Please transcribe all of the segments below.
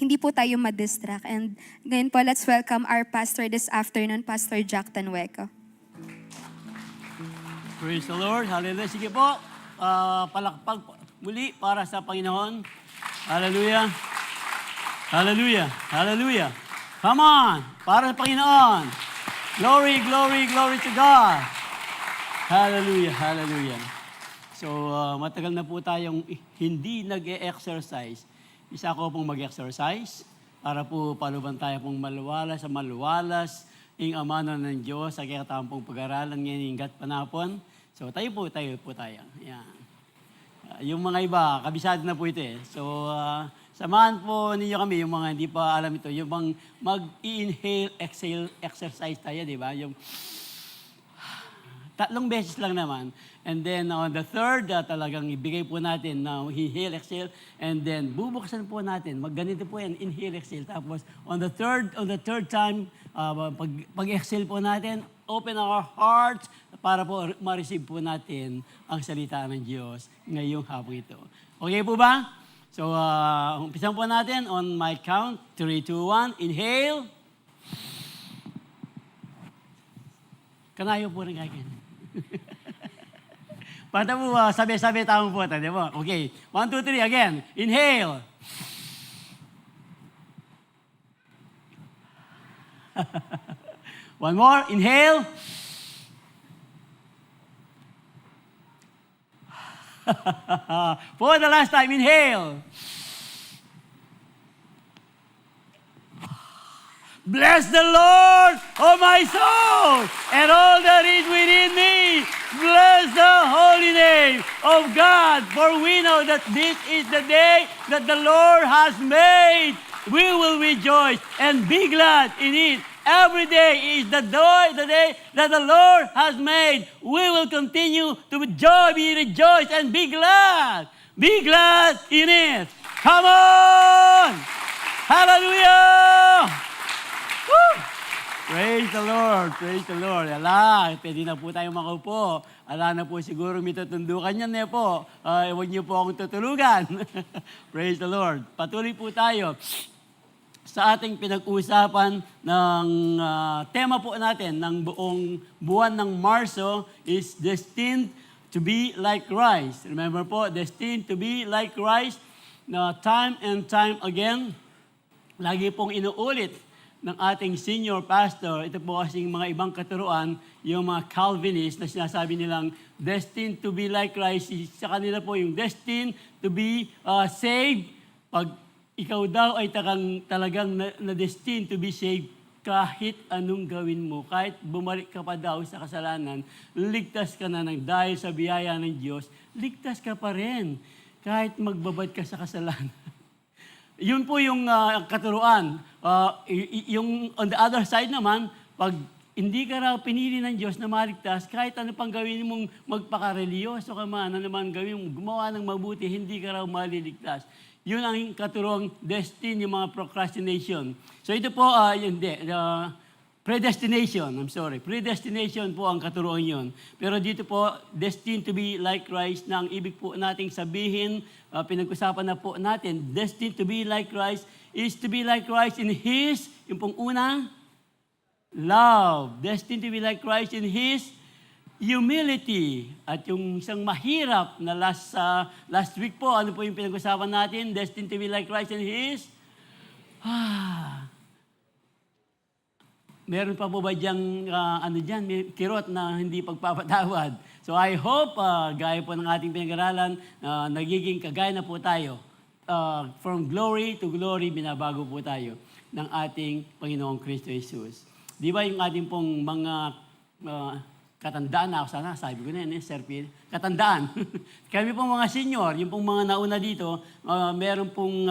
hindi po tayo madistract. And ngayon po, let's welcome our pastor this afternoon, Pastor Jack Tanhueco. Praise the Lord. Hallelujah. Sige po, palakpag muli para sa Panginoon. Hallelujah. Hallelujah. Hallelujah. Come on, para sa Panginoon. Glory, glory, glory to God. Hallelujah, hallelujah. So, matagal na po tayong hindi nag-e-exercise. Isa ko pong mag-exercise para po paluban tayo pong maluwalas ang amana ng Diyos sa kayatampong pag-aralan ngayon hinggat panapon. So, tayo po. Yan. Yung mga iba, kabisado na po ito eh. So, samahan po ninyo kami, yung mga hindi pa alam ito, yung bang mag-inhale, exhale, exercise tayo, di ba? Yung 3 beses lang naman. And then on the third, talagang ibigay po natin na inhale, exhale, and then bubuksan po natin. Magganito po yan, inhale, exhale. Tapos on the third time, pag-exhale po natin, open our hearts para po ma-receive po natin ang salita ng Diyos ngayong hapon ito. Okay po ba? So, umpisan po natin on my count. 3, 2, 1. Inhale. Kanayo po rin kakin. Para po, sabi-sabi tawang po. Di ba? Okay. 1, 2, 3. Again. Inhale. One more. Inhale. For the last time, inhale. Bless the Lord, oh my soul, and all that is within me. Bless the holy name of God, for we know that this is the day that the Lord has made. We will rejoice and be glad in it. Every day is the day that the Lord has made. We will continue to be rejoice, and be glad. Be glad in it. Come on! Hallelujah! Woo! Praise the Lord, praise the Lord. Ala, pwede na po tayo makaupo. Ala na po siguro may tutundukan yan eh po. Huwag niyo po akong tutulugan. Praise the Lord. Patuloy po tayo sa ating pinag-uusapan ng tema po natin ng buong buwan ng Marso is Destined to be like Christ. Remember po, Destined to be like Christ na time and time again, lagi pong inuulit ng ating senior pastor. Ito po kasing mga ibang katuruan, yung mga Calvinist na sinasabi nilang destined to be like Christ. Sa kanila po yung destined to be saved. Pag ikaw daw ay talagang na-destined to be saved, kahit anong gawin mo, kahit bumalik ka pa daw sa kasalanan, ligtas ka na ng dahil sa biyaya ng Diyos, ligtas ka pa rin kahit magbabad ka sa kasalanan. Yun po yung katuruan. Yung on the other side naman, pag hindi ka raw pinili ng Diyos na maligtas, kahit ano pang gawin mong magpakareliyoso ka man, ano naman gawin mong gumawa ng mabuti, hindi ka raw maliligtas. Yun ang katuruang destined, yung mga procrastination. So ito po, predestination, Predestination po ang katuruan yun. Pero dito po, destined to be like Christ, na ang ibig po nating sabihin, pinag-usapan na po natin, destined to be like Christ is to be like Christ in His, yung pong una, love. Destined to be like Christ in His humility. At yung isang mahirap na last week po, ano po yung pinag-usapan natin? Destined to be like Christ in His meron pa po ba diyang, may kirot na hindi pagpapatawad? So I hope, gaya po ng ating pinag-aralan, nagiging kagaya na po tayo. From glory to glory, binabago po tayo ng ating Panginoong Kristo Jesus. Di ba yung ating pong mga katandaan na ako sana, sabi ko na yun, Sir Phil, katandaan. Kami pong mga senior, yung pong mga nauna dito, meron pong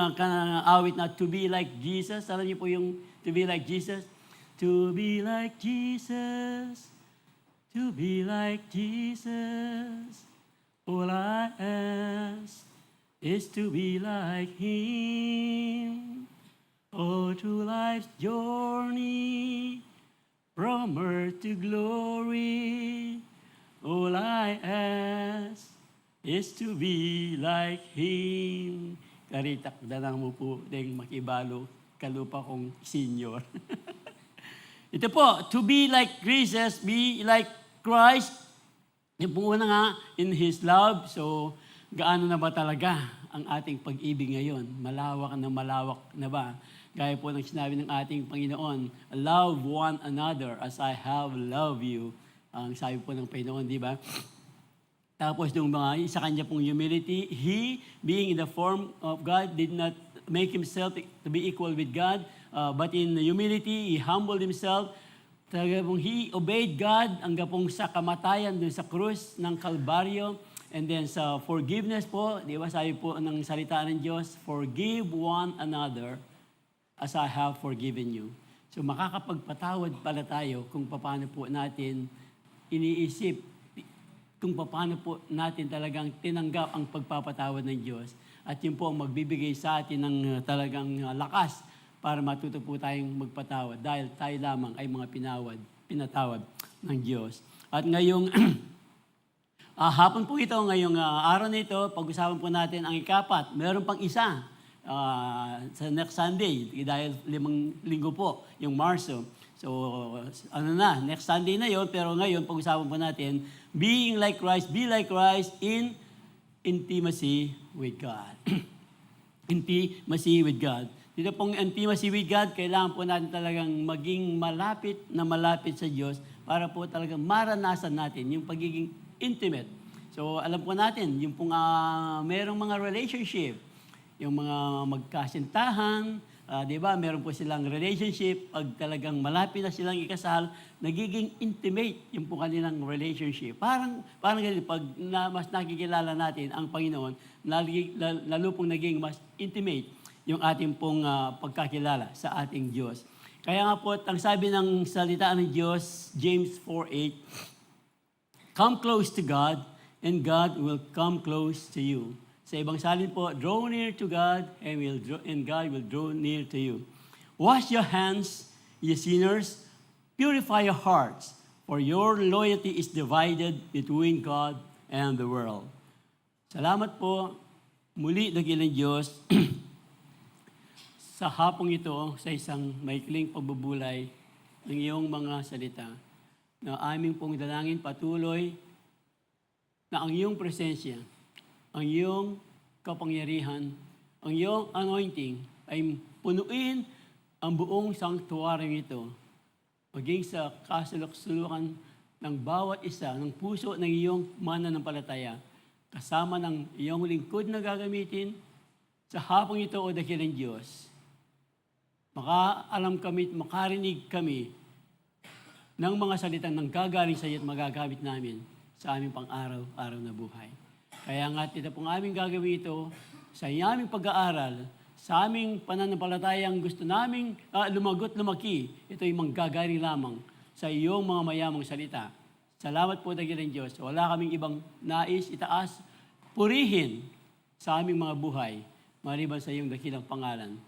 awit na to be like Jesus. Alam niyo po yung to be like Jesus? To be like Jesus, to be like Jesus, all I ask is to be like Him. Oh, to life's journey, from earth to glory, all I ask is to be like Him. karitakdanan mo po ding makibalo kalupa kong senior. Ito po, to be like Jesus, be like Christ. Yung po una nga, in His love. So, gaano na ba talaga ang ating pag-ibig ngayon? Malawak na ba? Gaya po ng sinabi ng ating Panginoon, love one another as I have loved you. Ang sabi po ng Panginoon, di ba? Tapos nung sa kanya pong humility, He, being in the form of God, did not make Himself to be equal with God, but in humility, He humbled Himself. Talaga pong He obeyed God hanggang pong sa kamatayan dun sa krus ng Kalbaryo. And then sa forgiveness po, di ba sabi po ng salita ng Diyos, forgive one another as I have forgiven you. So makakapagpatawad pala tayo kung paano po natin iniisip, kung paano po natin talagang tinanggap ang pagpapatawad ng Diyos. At yun po ang magbibigay sa atin ng talagang lakas para matuto po tayong magpatawad dahil tayo lamang ay mga pinatawad ng Diyos. At ngayong hapon po ito, ngayong araw na ito, pag-usapan po natin ang ikapat. Meron pang isa sa next Sunday, dahil 5 linggo po, yung Marso. So, next Sunday na yon, pero ngayon, pag-usapan po natin, being like Christ, be like Christ in intimacy with God. Intimacy with God. Dito pong intimacy with God, kailangan po natin talagang maging malapit sa Diyos para po talagang maranasan natin yung pagiging intimate. So, alam po natin, yung pong merong mga relationship, yung mga magkasintahan, di ba, meron po silang relationship, pag talagang malapit na silang ikasal, nagiging intimate yung po kanilang relationship. Parang ganito, pag mas nakikilala natin ang Panginoon, lalo pong naging mas intimate yung ating pong pagkakilala sa ating Diyos. Kaya nga po, ang sabi ng salita ng Diyos, James 4:8, come close to God, and God will come close to you. Sa ibang salin po, draw near to God, and God will draw near to you. Wash your hands, ye sinners, purify your hearts, for your loyalty is divided between God and the world. Salamat po, muli dakilang Diyos, sa hapong ito, sa isang maikling pagbubulay ng iyong mga salita, na aming pong dalangin patuloy na ang iyong presensya, ang iyong kapangyarihan, ang iyong anointing ay punuin ang buong sanctuary ito. Maging sa kasulok-sulukan ng bawat isa, ng puso ng iyong mananampalataya, kasama ng iyong lingkod na gagamitin sa hapong ito o dakilang Diyos. Makaalam kami at makarinig kami ng mga salitang nang gagaling sa iyo at magagamit namin sa aming pang-araw-araw na buhay. Kaya nga, ito pong aming gagawin ito sa aming pag-aaral, sa aming pananampalatayang gusto naming lumaki, ito ay manggagaling lamang sa iyong mga mayamang salita. Salamat po dakilang Diyos. Wala kaming ibang nais, itaas, purihin sa aming mga buhay, maliban sa iyong dakilang pangalan,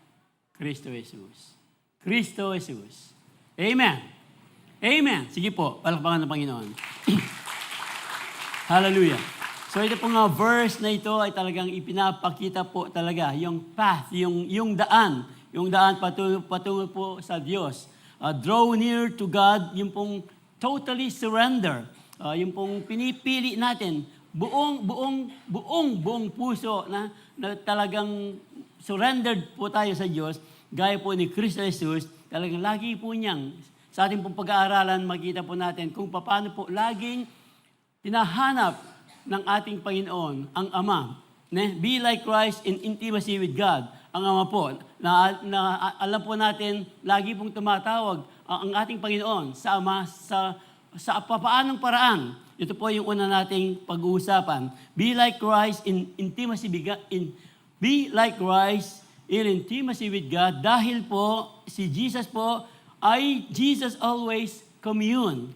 Kristo Jesus. Kristo Jesus. Amen. Amen. Sige po, palakpakan ng Panginoon. Hallelujah. So ito pong verse na ito ay talagang ipinapakita po talaga yung path, yung daan patungo po sa Diyos. Draw near to God, yung pong totally surrender, yung pong pinipili natin, buong puso na talagang surrendered po tayo sa Diyos, gaya po ni Kristo Jesus, talagang lagi po niyang, sa ating pong pag-aaralan, makita po natin kung paano po laging hinahanap ng ating Panginoon, ang Ama. Be like Christ in intimacy with God. Ang Ama po, na alam po natin, lagi pong tumatawag ang ating Panginoon sa Ama sa papaanong paraan. Ito po yung una nating pag-uusapan. Be like Christ in intimacy be like Christ in intimacy with God dahil po si Jesus po ay Jesus always commune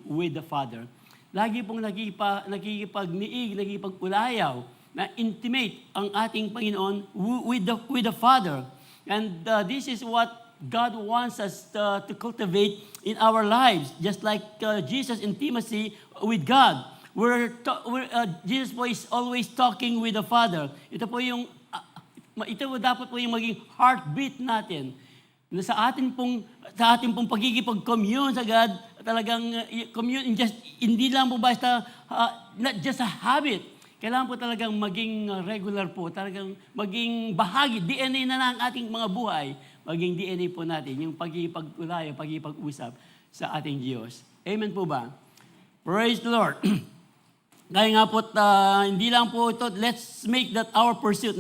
with the Father. Lagi pong nakikipagniig, nakikipag-ulayaw, na intimate ang ating Panginoon with the Father. And this is what God wants us to cultivate in our lives, just like Jesus' intimacy with God. Jesus po is always talking with the Father. Ito po yung ito dapat po yung maging heartbeat natin. Na sa atin pong pagkikipag-commune sa God, talagang commune, hindi lang po basta, not just a habit. Kailangan po talagang maging regular po, talagang maging bahagi, DNA na ng ating mga buhay, maging DNA po natin, yung pagkikipag-ulayo, pagkikipag-usap sa ating Diyos. Amen po ba? Praise the Lord. Kaya nga po, hindi lang po ito, let's make that our pursuit,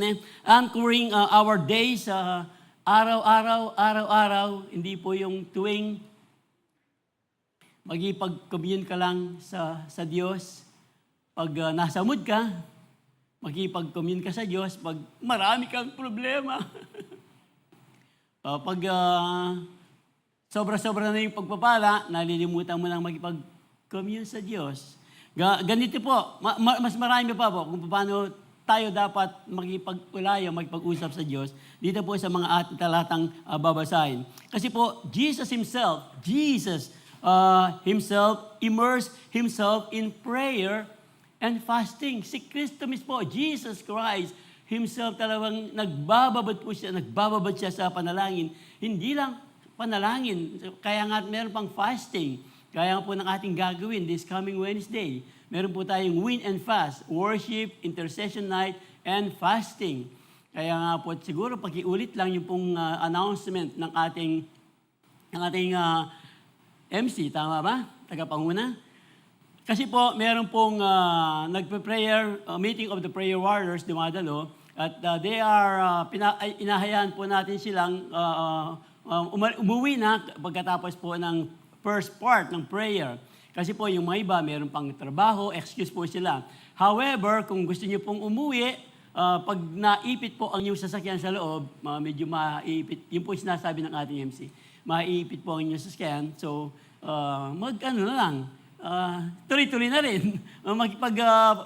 anchoring our days, araw-araw, hindi po yung tuwing magipag-commune ka lang sa Diyos. Pag nasa mood ka, magipag-commune ka sa Diyos. Pag marami kang problema. Pag sobra-sobra na yung pagpapala, nalilimutan mo nang magipag-commune sa Diyos. Ganito po, mas marami pa po kung paano tayo dapat makipag-ulayo, makipag-usap sa Diyos dito po sa mga ating talatang babasahin. Kasi po, Jesus himself immersed himself in prayer and fasting. Si Kristo mismo, Jesus Christ himself talagang nagbababad siya sa panalangin. Hindi lang panalangin, kaya nga meron pang fasting. Kaya nga po ng ating gagawin this coming Wednesday. Meron po tayong win and fast, worship, intercession night, and fasting. Kaya nga po siguro pakiulit lang yung pong announcement ng ating MC, tama ba? Tagapanguna. Kasi po meron pong nagpe-prayer, meeting of the prayer warriors, dumadalo, at they are, inahayaan po natin silang umuwi na pagkatapos po ng first part ng prayer. Kasi po yung mga iba, meron pang trabaho, excuse po sila. However, kung gusto niyo pong umuwi, pag naipit po ang inyong sasakyan sa loob, medyo maiipit, yun po sinasabi ng ating MC, maiipit po ang inyong sasakyan. So, tuloy-tuloy na rin.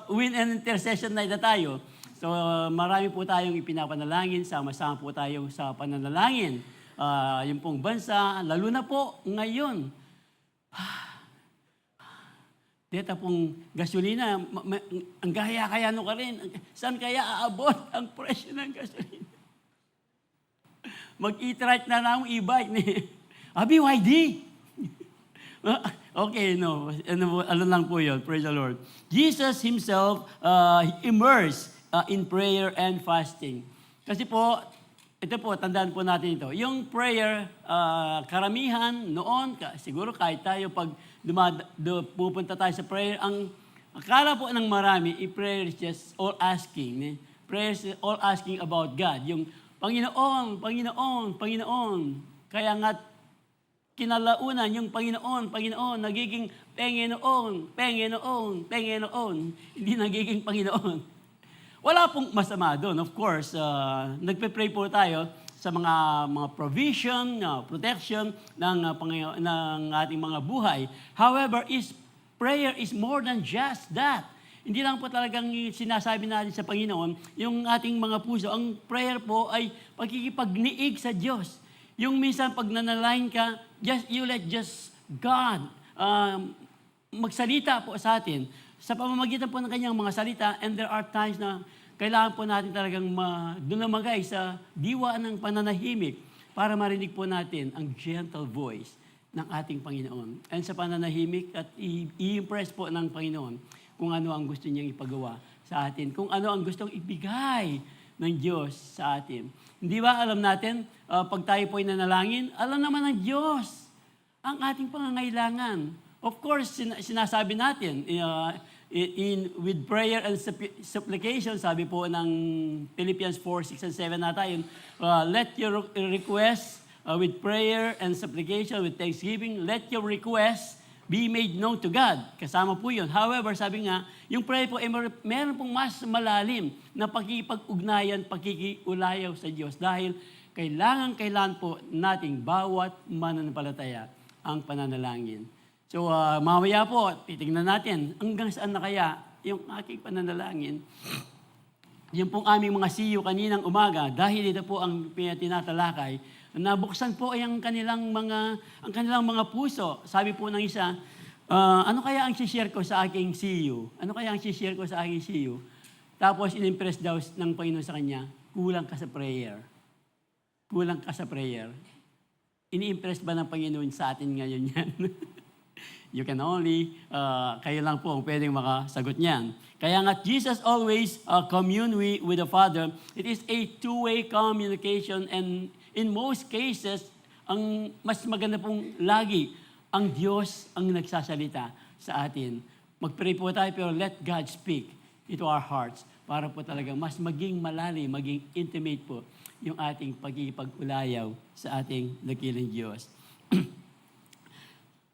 Win and intercession night na tayo. So, marami po tayong ipinapanalangin, sama-sama po tayo sa pananalangin. Yung pong bansa, lalo na po ngayon. Dito pong gasolina, ang gaya-kaya ka rin. Saan kaya aabot ang presyo ng gasolina? Mag-e-trike na lang e-bike ni BYD. Okay, no. Ano lang po yun. Praise the Lord. Jesus himself immersed in prayer and fasting. Kasi po, ito po, tandaan po natin ito. Yung prayer, karamihan noon, siguro kahit tayo pag pupunta tayo sa prayer, ang akala po ng marami, prayer is just all asking. Prayer is all asking about God. Yung Panginoon, Panginoon, Panginoon. Kaya nga, kinalaunan yung Panginoon, nagiging Panginoon, Panginoon, Panginoon. Hindi nagiging Panginoon. Wala pong masama doon. Of course, nagpe-pray po tayo sa mga provision, protection ng ating mga buhay. However, prayer is more than just that. Hindi lang po talagang sinasabi natin sa Panginoon, yung ating mga puso, ang prayer po ay pagkikipagniig sa Diyos. Yung minsan pag nanalain ka, you let God magsalita po sa atin. Sa pamamagitan po ng kanyang mga salita, and there are times na kailangan po natin talagang dumamagay sa diwa ng pananahimik para marinig po natin ang gentle voice ng ating Panginoon. And sa pananahimik at i-impress po ng Panginoon kung ano ang gusto niyang ipagawa sa atin, kung ano ang gustong ibigay ng Diyos sa atin. Hindi ba alam natin, pag tayo po ay nanalangin, alam naman ng Diyos ang ating pangangailangan. Of course, sinasabi natin, with prayer and supplication, sabi po ng Philippians 4, 6, and 7 na tayo, let your request with prayer and supplication, with thanksgiving, let your request be made known to God. Kasama po yun. However, sabi nga, yung prayer po, meron pong mas malalim na pakikipag-ugnayan, pakikiulayaw sa Diyos dahil kailangan po nating bawat mananampalataya ang pananalangin. So, mamaya po, titignan natin hanggang saan na kaya yung aking pananalangin. Yung pong aming mga CEO kaninang umaga, dahil ito po ang tinatalakay, nabuksan po ay ang kanilang mga puso. Sabi po ng isa, ano kaya ang share ko sa aking CEO? Ano kaya ang share ko sa aking CEO? Tapos, in-impress daw ng Panginoon sa kanya, kulang ka sa prayer. Kulang ka sa prayer. Ini-impress ba ng Panginoon sa atin ngayon yan? You can only, kayo lang po ang pwedeng makasagot niyan. Kaya nga, Jesus always commune with the Father. It is a two-way communication, and in most cases, ang mas maganda pong lagi, ang Diyos ang nagsasalita sa atin. Mag-pray po tayo, pero let God speak into our hearts para po talaga mas maging malalim, maging intimate po yung ating pagkikipag-ulayaw sa ating dakilang Diyos.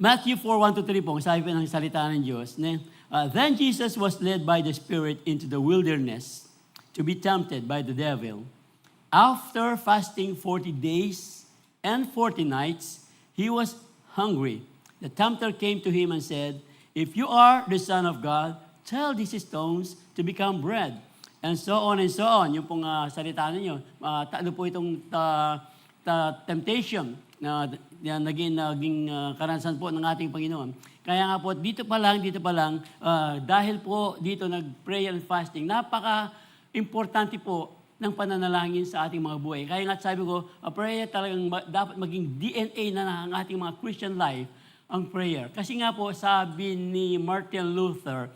Matthew 4:1-3 po, sabi po ng salita ng Diyos. Then Jesus was led by the Spirit into the wilderness to be tempted by the devil. After fasting 40 days and 40 nights, he was hungry. The tempter came to him and said, "If you are the Son of God, tell these stones to become bread." And so on and so on. Yung pong salita ninyo, talo po itong temptation na naging karanasan po ng ating Panginoon. Kaya nga po, dito pa lang, dahil po dito nag-pray and fasting, napaka-importante po ng pananalangin sa ating mga buhay. Kaya nga sabi ko, prayer talagang dapat maging DNA na ng ating mga Christian life, ang prayer. Kasi nga po, sabi ni Martin Luther,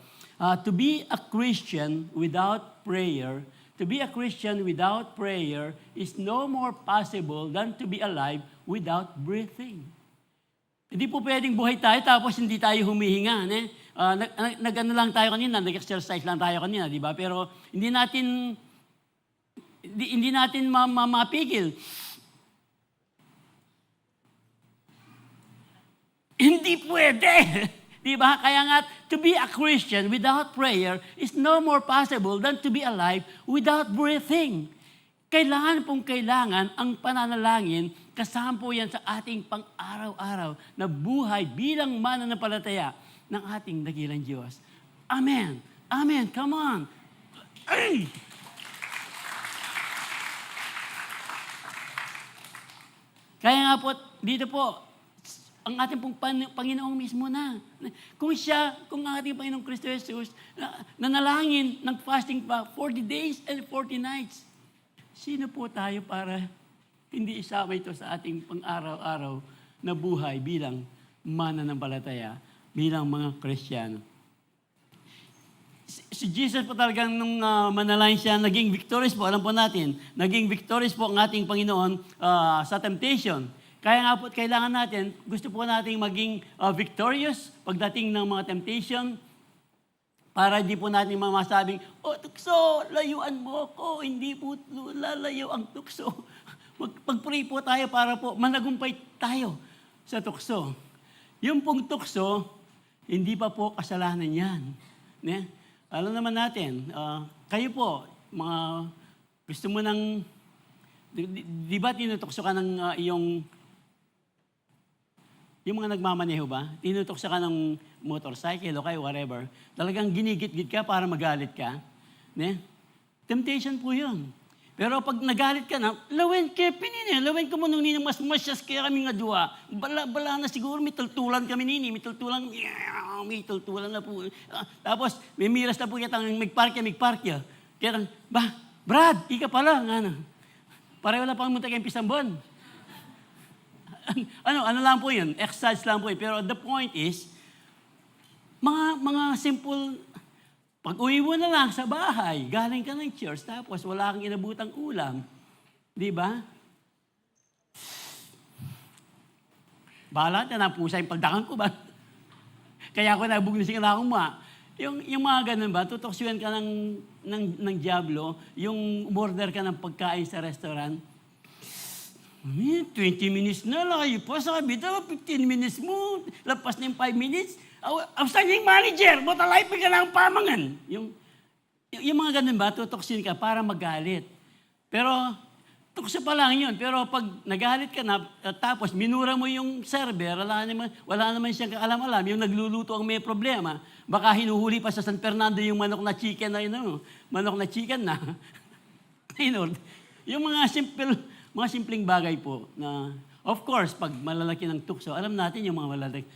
to be a Christian without prayer is no more possible than to be alive without breathing. Hindi po pwedeng buhay tayo tapos hindi tayo humihinga. Nag-ano lang tayo kanina, nag-exercise lang tayo kanina, di ba? Pero hindi natin mapigil. Hindi pwede. Di ba? Kaya nga, to be a Christian without prayer is no more possible than to be alive without breathing. Kailangan ang pananalangin, kasama po yan sa ating pang-araw-araw na buhay bilang mananampalataya ng ating dakilang Diyos. Amen. Amen. Come on. Ay! Kaya nga po, dito po, ang ating pong Panginoong mismo na. Kung ang ating Panginoong Kristo Jesus, nanalangin ng fasting pa 40 days and 40 nights, sino po tayo para hindi isama ito sa ating pang-araw-araw na buhay bilang mananampalataya, bilang mga Kristiyano? Si Jesus po talagang nung manalangin siya, naging victorious po, alam po natin, naging victorious po ang ating Panginoon sa temptation. Kaya nga po, kailangan natin, gusto po natin maging victorious pagdating ng mga temptation para hindi po natin mamasabing, tukso, layuan mo ako, hindi po lalayo ang tukso. Pag-pray po tayo para po managumpay tayo sa tukso. Yung pong tukso, hindi pa po kasalanan yan. Alam naman natin, kayo po, mga gusto mo ng, di ba tinutukso ka ng yung mga nagmamaneho ba? Tinutoksa ka ng motorcycle o kaya whatever. Talagang ginigit-git ka para magalit ka. Temptation po yun. Pero pag nagalit ka na, lawin ko mo nung nini mas masyas kaya kami nga dua. Bala na siguro, may tultulan kami nini. May tultulan na po. Tapos, may miras na po kitang magpark ya. Kaya, Brad, ika pala. Pareho na pang munta kayong pisambon. ano lang po yun? Exercise lang po yun. Pero the point is, mga simple, pag uwi mo na lang sa bahay, galing ka ng church, tapos wala kang inabutang ulam. Di ba? Bahala na pusa yung pagdakan ko ba? Kaya ako nabugnisin na akong yung mga ganun ba, tutoksyon ka ng diablo, yung umorder ka ng pagkain sa restaurant, 20 minutes na, layo pa. Sabi daw, 15 minutes mo. Lapas na yung 5 minutes. Outstanding manager, butalay pa ka ng pamangan. Yung mga ganun ba, tutoksin ka para magalit. Pero, tukso pa lang yun. Pero pag nagalit ka na, tapos minura mo yung server, wala naman siyang alam-alam, yung nagluluto ang may problema, baka hinuhuli pa sa San Fernando yung manok na chicken na, yung mga simpleng bagay po na, of course, pag malalaki ng tukso, alam natin yung mga malalaki,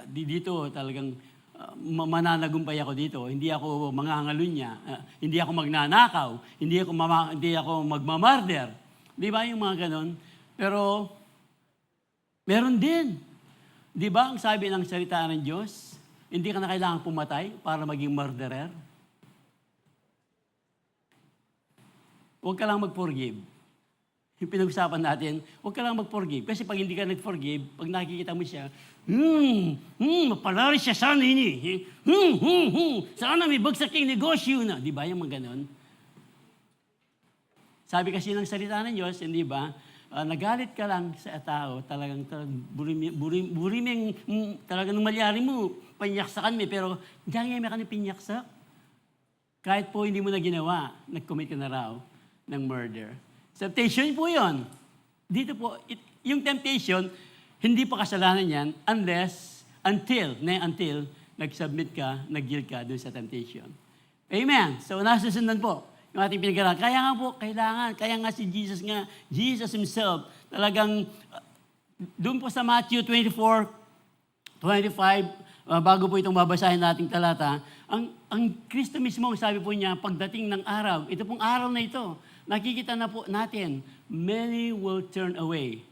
dito talagang mananagumpay ako dito. Hindi ako mangangalunya, hindi ako magnanakaw, hindi ako magmamarder. Di ba yung mga ganon? Pero meron din. Di ba ang sabi ng salita ng Diyos, hindi ka na kailangan pumatay para maging murderer? Huwag ka lang mag-forgive. Yung pinag-usapan natin, huwag ka lang mag-forgive. Kasi pag hindi ka nag-forgive, pag nakikita mo siya, mapalari siya sana ini. Sana may bagsak yung negosyo na. Di ba yung mga ganon? Sabi kasi ng salita ng Diyos, hindi ba? Nagalit ka lang sa tao, talagang buriming, talagang nung malyari mo, panyaksakan mo, pero diyan may ka na pinyaksak. Kahit po hindi mo na ginawa, nag-commit ka na raw ng murder. Temptation po yun. Dito po, yung temptation, hindi pa kasalanan yan until nag-submit ka, nag-yield ka doon sa temptation. Amen. So, nasusundan po yung ating pinag-aralan. Kaya nga po, kaya nga si Jesus himself, talagang, doon po sa Matthew 24:25, bago po itong babasahin nating talata, ang Kristo mismo, sabi po niya, pagdating ng araw, ito pong araw na ito, nakikita na po natin, many will turn away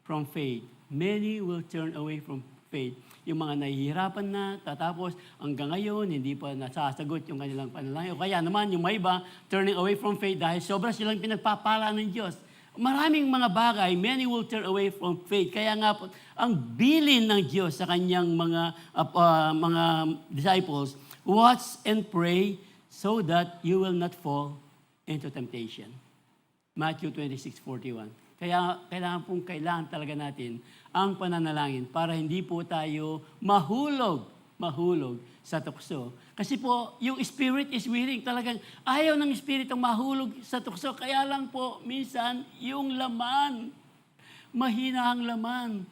from faith. Many will turn away from faith. Yung mga nahihirapan na, tatapos hanggang ngayon, hindi pa nasasagot yung kanilang panalangin. O kaya naman, yung may iba, turning away from faith dahil sobra silang pinagpapala ng Diyos. Maraming mga bagay, many will turn away from faith. Kaya nga po, ang bilin ng Diyos sa kanyang mga disciples, watch and pray so that you will not fall into temptation. Matthew 26:41. Kaya kailangan talaga natin ang pananalangin para hindi po tayo mahulog sa tukso. Kasi po, yung spirit is willing. Talagang ayaw ng spiritong mahulog sa tukso. Kaya lang po, minsan, yung laman, mahina ang laman.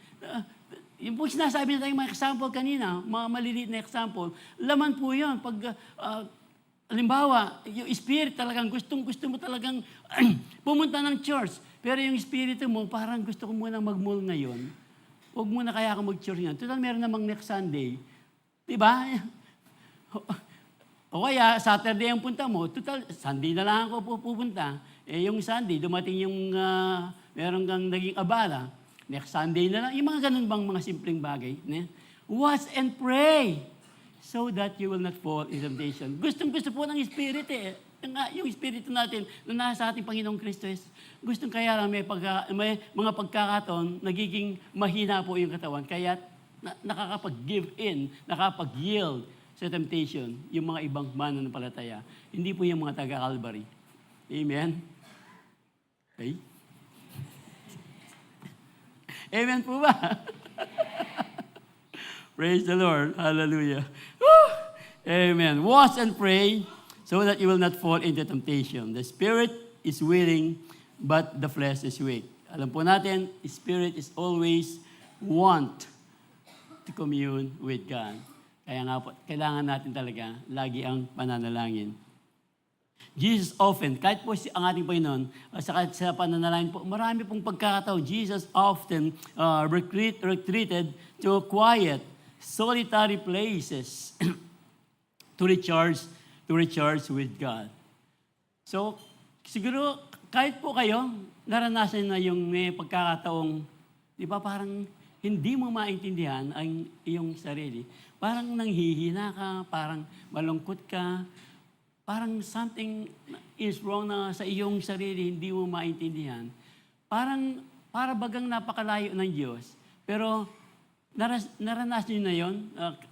Yung po sinasabi na tayong mga example kanina, mga maliliit na example, laman po yun. Pag, halimbawa, yung spirit talagang gustong-gusto mo talagang pumunta ng church. Pero yung espiritu mo, parang gusto ko munang mag-mall ngayon. Huwag muna kaya ako mag-church ngayon. Total, meron namang next Sunday. Diba? O kaya, Saturday ang punta mo. Total, Sunday na lang ako pupunta. Yung Sunday, dumating yung meron kang naging abala. Next Sunday na lang. Yung mga ganun bang mga simpleng bagay. Watch and pray so that you will not fall in temptation. Gustong-gusto po ng Spirit yung Espiritu natin na nasa ating Panginoong Kristo, gustong kaya lang may mga pagkakataon, nagiging mahina po yung katawan. Kaya nakakapag-give in, nakakapag-yield sa temptation yung mga ibang mananampalataya. Hindi po yung mga taga-Calvary. Amen? Okay? Amen po ba? Praise the Lord. Hallelujah. Woo! Amen. Watch and pray so that you will not fall into temptation. The spirit is willing, but the flesh is weak. Alam po natin, spirit is always want to commune with God. Kaya nga po, kailangan natin talaga lagi ang pananalangin. Jesus often, kahit po ang ating Panginoon, sa pananalangin po, marami pong pagkakataon, Jesus often retreated to quiet, solitary places to recharge with God. So, siguro, kahit po kayo, naranasan na yung may pagkakataong, di ba, parang hindi mo maintindihan ang iyong sarili. Parang nanghihina ka, parang malungkot ka, parang something is wrong na sa iyong sarili, hindi mo maintindihan. Para bagang napakalayo ng Diyos. Pero, naranasan nyo na yun.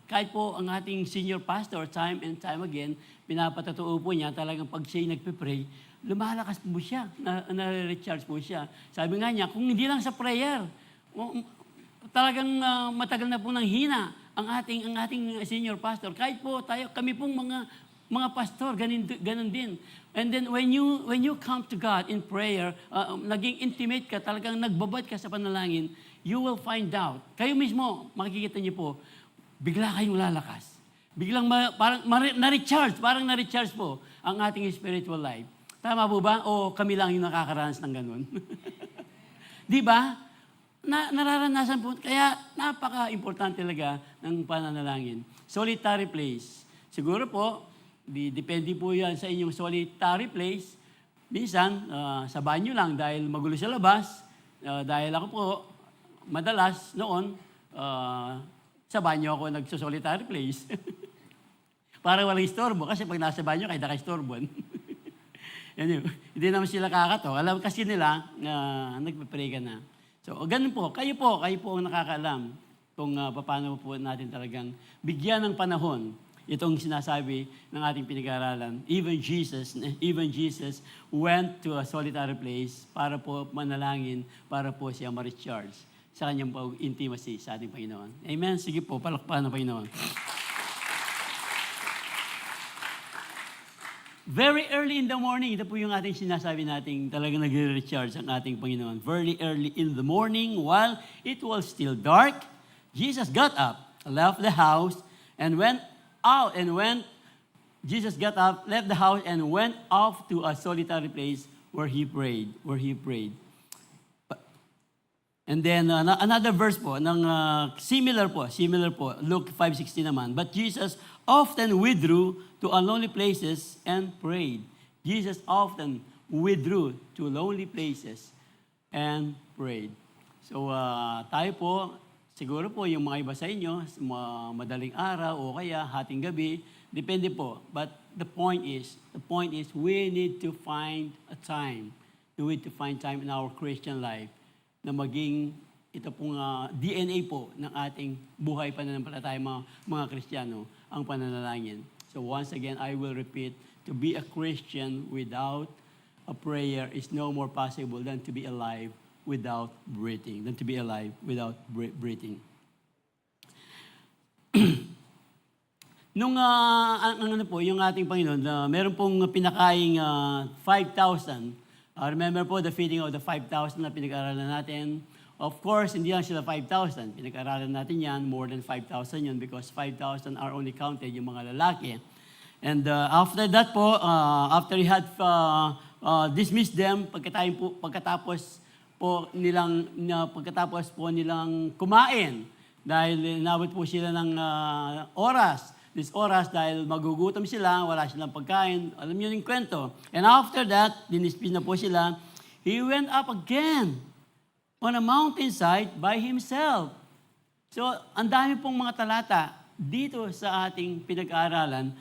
Kahit po ang ating senior pastor, time and time again, pinapatotoo po niya, talagang pag siya'y nagpe-pray, lumalakas po siya, na-recharge po siya. Sabi nga niya, kung hindi lang sa prayer, talagang matagal na po nang hina ang ating senior pastor. Kahit po kami pong mga pastor, ganun din. And then when you come to God in prayer, naging intimate ka, talagang nagbabad ka sa panalangin, you will find out. Kayo mismo, makikita niyo po, bigla kayong lalakas. Biglang parang na-recharge po ang ating spiritual life. Tama po ba? O kami lang yung nakakaranas ng ganun? Di ba? nararanasan po, kaya napaka-importante talaga ng pananalangin. Solitary place. Siguro po, depende po yan sa inyong solitary place. Minsan, sa banyo lang dahil magulo sa labas. Dahil ako po, madalas noon, sa banyo ako nagso-solitary place. Para walang istorbo. Kasi pag nasa banyo, kahit naka-istorbo. Yan yun. Hindi naman sila kakato. Alam kasi nila na nagpe-pray ka na. So, ganun po. Kayo po ang nakakaalam kung paano po natin talagang bigyan ng panahon itong sinasabi ng ating pinag-aaralan. Even Jesus went to a solitary place para po manalangin, para po siya ma-recharge sa kanyang intimacy sa ating Panginoon. Amen? Sige po, palakpakan ng Panginoon. Very early in the morning, ito po yung ating sinasabi natin, talagang nagre-recharge ang ating Panginoon. Very early in the morning, while it was still dark, Jesus got up, left the house, and went out. And when Jesus got up, left the house, and went off to a solitary place where he prayed. And then another verse po, ng similar po, Luke 5:16 naman. But Jesus often withdrew to lonely places and prayed. Jesus often withdrew to lonely places and prayed. So tayo po, siguro po yung mga iba sa inyo, madaling araw o kaya hating gabi, depende po. But the point is we need to find a time. We need to find time in our Christian life na maging ito pong DNA po ng ating buhay pananampalataya mga Kristiyano, ang pananalangin. So once again, I will repeat, to be a Christian without a prayer is no more possible than to be alive without breathing. Nung yung ating Panginoon, meron pong pinakaing 5,000. Remember po the feeding of the 5,000 na pinag-aralan natin. Of course, hindi lang sila 5,000. Pinag-aralan natin yan, more than 5,000 yun because 5,000 are only counted yung mga lalaki. And after that po, after he had dismissed them, pagkatapos po nilang kumain, dahil inabot po sila ng this oras dahil magugutom sila, wala silang pagkain. Alam niyo yung kwento. And after that, dinispis na po sila, he went up again on a mountainside by himself. So, ang dami pong mga talata dito sa ating pinag-aaralan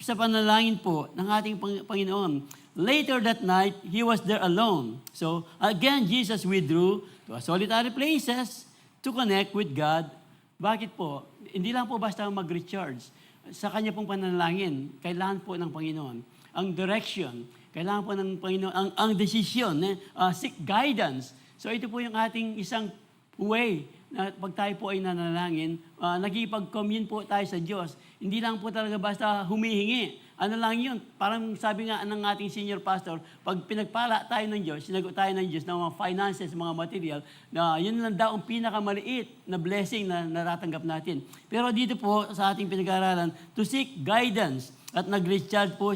sa panalangin po ng ating Panginoon. Later that night, he was there alone. So, again, Jesus withdrew to solitary places to connect with God. Bakit po? Hindi lang po basta mag-recharge. Sa kanya pong panalangin, kailangan po ng Panginoon. Ang direction, kailangan po ng Panginoon. Ang decision, seek guidance. So ito po yung ating isang way na pag tayo po ay nanalangin, nagipag-commune po tayo sa Diyos. Hindi lang po talaga basta humihingi. Ano lang yun? Parang sabi nga ng ating senior pastor, pag pinagpala tayo ng Diyos, sinagot tayo ng Diyos ng mga finances, mga material, na yun lang daw ang pinakamaliit na blessing na natatanggap natin. Pero dito po sa ating pinag-aaralan, to seek guidance at nag-recharge po,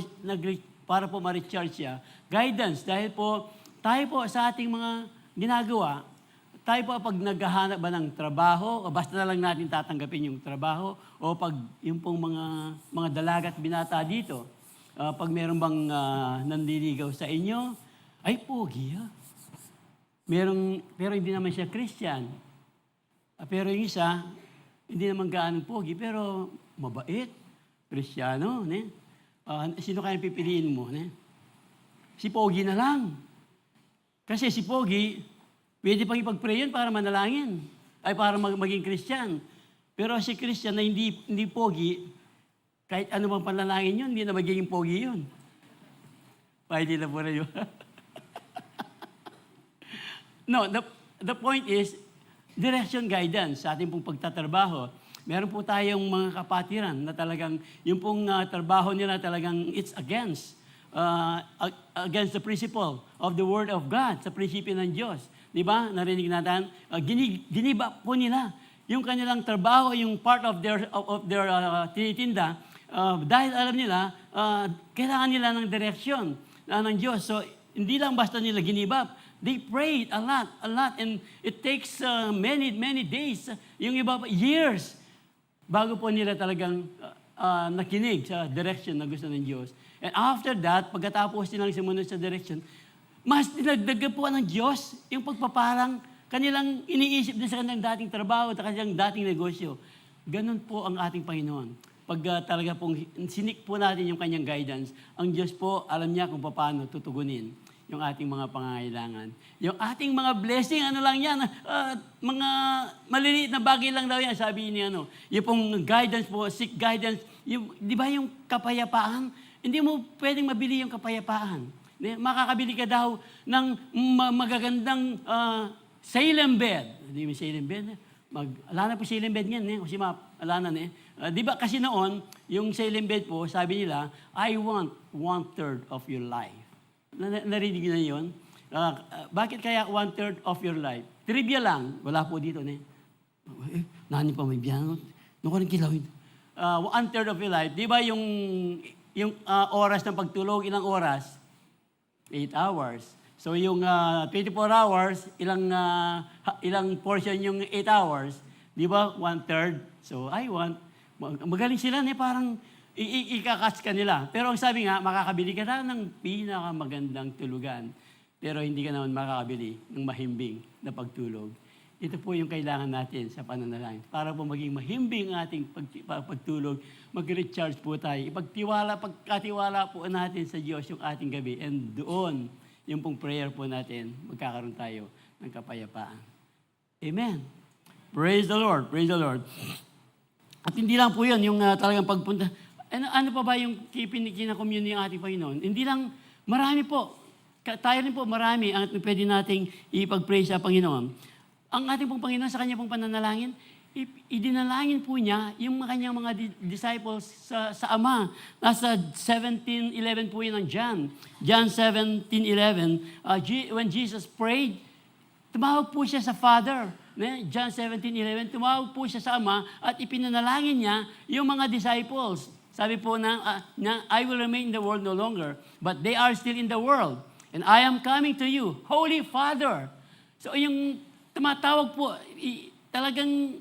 para po ma-recharge siya. Guidance, dahil po tayo po sa ating mga ginagawa, tayo po pag naghahanap ba ng trabaho, o basta na lang natin tatanggapin yung trabaho, o pag yung pong mga dalagat binata dito, pag meron bang nanliligaw sa inyo, ay pogi ha. Pero hindi naman siya Christian. Pero yung isa, hindi naman gaano pogi, pero mabait, Kristiyano. Sino kaya pipiliin mo? Si pogi na lang. Kasi si pogi, pwede pang ipag-pray yun para manalangin. Ay para maging Christian. Pero si Christian na hindi pogi, kahit ano bang panalangin yun, hindi na magiging pogi yun. Pwede na po rin yun. No, the point is, direction guidance sa ating pong pagtatrabaho. Meron po tayong mga kapatiran na talagang, yung pong trabaho nila talagang it's against the principle of the Word of God, sa prinsipyo ng Diyos. Di ba? Narinig natin, giniba po nila yung kanilang trabaho, yung part of their tinitinda, dahil alam nila, kailangan nila ng direksyon ng Diyos. So, hindi lang basta nila ginibap, They prayed a lot. And it takes many days, yung iba pa, years, bago po nila talagang nakinig sa direction na gusto ng Diyos. And after that, pagkatapos nilang sumunod sa direction, mas dinagdagan po ng Diyos yung pagpaparang kanilang iniisip din sa kanilang dating trabaho, sa kanilang dating negosyo. Ganun po ang ating Panginoon. Pag talaga pong sinik po natin yung kanyang guidance, ang Diyos po, alam niya kung paano tutugunin yung ating mga pangangailangan. Yung ating mga blessing, ano lang yan, mga maliliit na bagay lang daw yan, sabi ni ano. Yung pong guidance po, seek guidance, yung, di ba yung kapayapaan? Hindi mo pwedeng mabili yung kapayapaan. Makakabili ka daw ng magagandang Salem bed. Hindi mo Salem bed. Ala na po Salem bed yan, kasi ala na. Di ba kasi noon, yung Salem bed po, sabi nila, I want 1/3 of your life. Narinig na yun? Bakit kaya 1/3 of your life? Trivia lang. Wala po dito. Nani pa may biyan. Nung ko rin kilawin. 1/3 of your life. Di ba yung oras ng pagtulog, ilang oras? 8 hours. So yung 24 hours, ilang portion yung 8 hours? Di ba? 1/3. So I want. Magaling sila, parang ikakas ka nila. Pero ang sabi nga, makakabili ka na ng pinakamagandang tulugan. Pero hindi ka naman makakabili ng mahimbing na pagtulog. Ito po yung kailangan natin sa pananalangin. Para po maging mahimbing ang ating pagtulog, mag-recharge po tayo. Pagkatiwala po natin sa Diyos yung ating gabi. And doon, yung pong prayer po natin, magkakaroon tayo ng kapayapaan. Amen. Praise the Lord. Praise the Lord. At hindi lang po yun, yung talagang pagpunta. Ano pa ba yung kinakommune ng ating Panginoon? Hindi lang, marami po. Tayo rin po, marami ang pwede nating ipag-pray sa Panginoon. Ang ating pong Panginoon sa kanya pong pananalangin, idinalangin po niya yung kanyang mga disciples sa Ama. Nasa 17:11 po yun ng John. John 17:11, when Jesus prayed, tumawag po siya sa Father. John 17:11, tumawag po siya sa Ama at ipinanalangin niya yung mga disciples. Sabi po na I will remain in the world no longer, but they are still in the world. And I am coming to you, Holy Father. So yung tumatawag po, talagang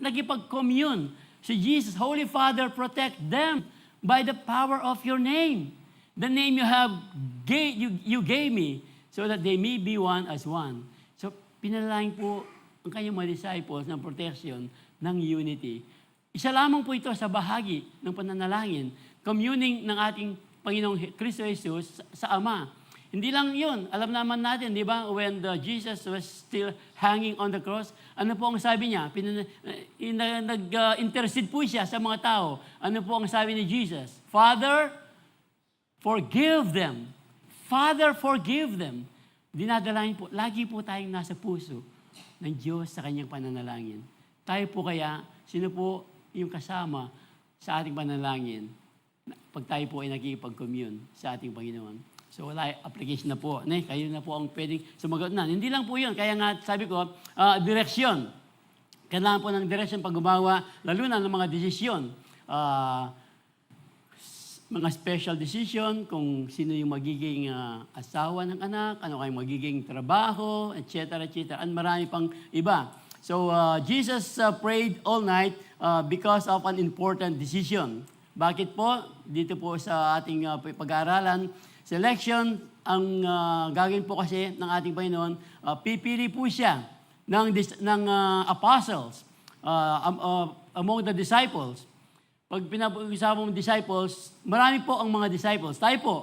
nagipag-commune. Si Jesus, Holy Father, protect them by the power of your name. The name you gave me, so that they may be one as one. So pinalangin po ang kanyang mga disciples ng protection, ng unity. Isa lamang po ito sa bahagi ng pananalangin, communing ng ating Panginoong Kristo Jesus sa Ama. Hindi lang yun. Alam naman natin, di ba, when Jesus was still hanging on the cross, ano po ang sabi niya? Nag-intercede po siya sa mga tao. Ano po ang sabi ni Jesus? Father, forgive them. Father, forgive them. Dinadalain po, lagi po tayong nasa puso ng Diyos sa kanyang pananalangin. Tayo po kaya, sino po yung kasama sa ating pananalangin pag tayo po ay nagkikipag-commune sa ating Panginoon? So wala, application na po. Kayo na po ang pwedeng sumagot na. Hindi lang po yun. Kaya nga sabi ko, direksyon. Kailangan po ng direksyon pag gumawa, lalo na ng mga desisyon. Mga special decision, kung sino yung magiging asawa ng anak, ano kayong magiging trabaho, etc. At marami pang iba. So Jesus prayed all night because of an important decision. Bakit po? Dito po sa ating pag-aaralan, selection, ang gagawin po kasi ng ating Panginoon, pipili po siya ng apostles among the disciples. Pag pinag-usapan mong disciples, marami po ang mga disciples. Tayo po,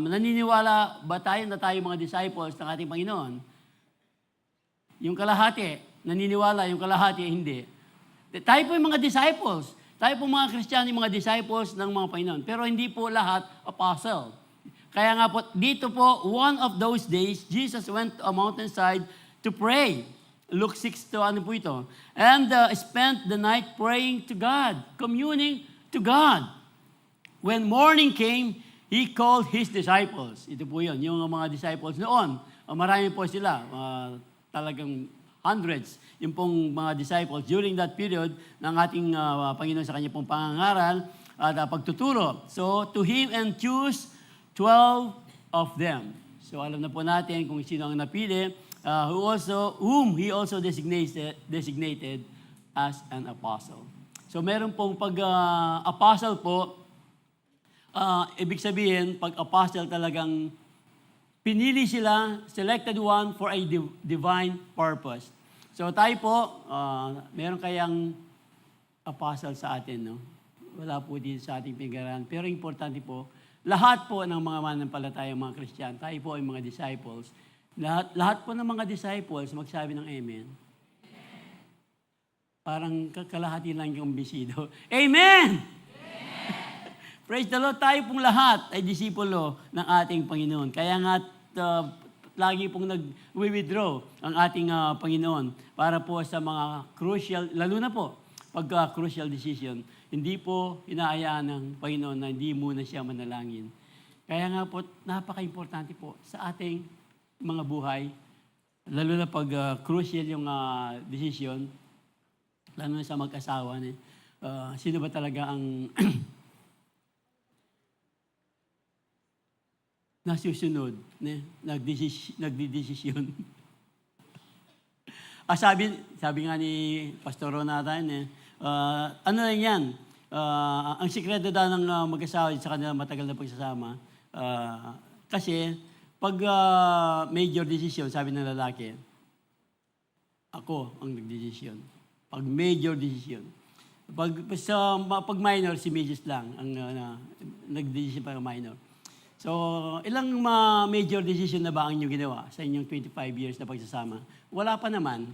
naniniwala ba tayo na tayo mga disciples ng ating Panginoon? Yung kalahati, naniniwala, yung kalahati, hindi. Tayo po yung mga disciples. Tayo po mga Kristiyano, yung mga disciples ng mga Panginoon. Pero hindi po lahat apostle. Kaya nga po, dito po, one of those days, Jesus went to a mountainside to pray. Luke 6 to ano po ito. And spent the night praying to God, communing to God. When morning came, He called His disciples. Ito po yun, yung mga disciples noon. Marami po sila, talagang hundreds, yung pong mga disciples during that period ng ating Panginoon sa kanya pong pangangaral at pagtuturo. So, to Him and choose 12 of them. So alam na po natin kung sino ang napili, whom He also designated as an apostle. So meron pong pag-apostle po, ibig sabihin, pag apostle talagang pinili sila, selected one for a divine purpose. So tayo po, meron kayang apostle sa atin, no? Wala po din sa ating pinag-aralan. Pero importante po, lahat po ng mga mananampalatayang mga Kristiyano, tayo po ay mga disciples. Lahat po ng mga disciples magsabi ng amen. Parang kalahati lang yung bisido. Amen! Praise the Lord, tayo pong lahat ay disipulo ng ating Panginoon. Kaya nga, lagi pong nag-withdraw ang ating Panginoon para po sa mga crucial, lalo na po, pagka-crucial decision, hindi po hinahayaan ng Panginoon na hindi muna siya manalangin. Kaya nga po, napaka-importante po sa ating mga buhay, lalo na pag crucial yung decision, lalo na sa mag-asawa, sino ba talaga ang nasusunod, nagdidesisyon. Sabi nga ni Pastor Ronatan, ano lang yan, ang sikreto daw ng mag-asawa sa kanila matagal na pagsasama, kasi pag major decision, sabi ng lalaki, ako ang nagdesisyon. Pag major decision. Pag minor, si Mrs. lang ang nagdesisyon para minor. So, ilang major decision na ba ang inyong ginawa sa inyong 25 years na pagsasama? Wala pa naman.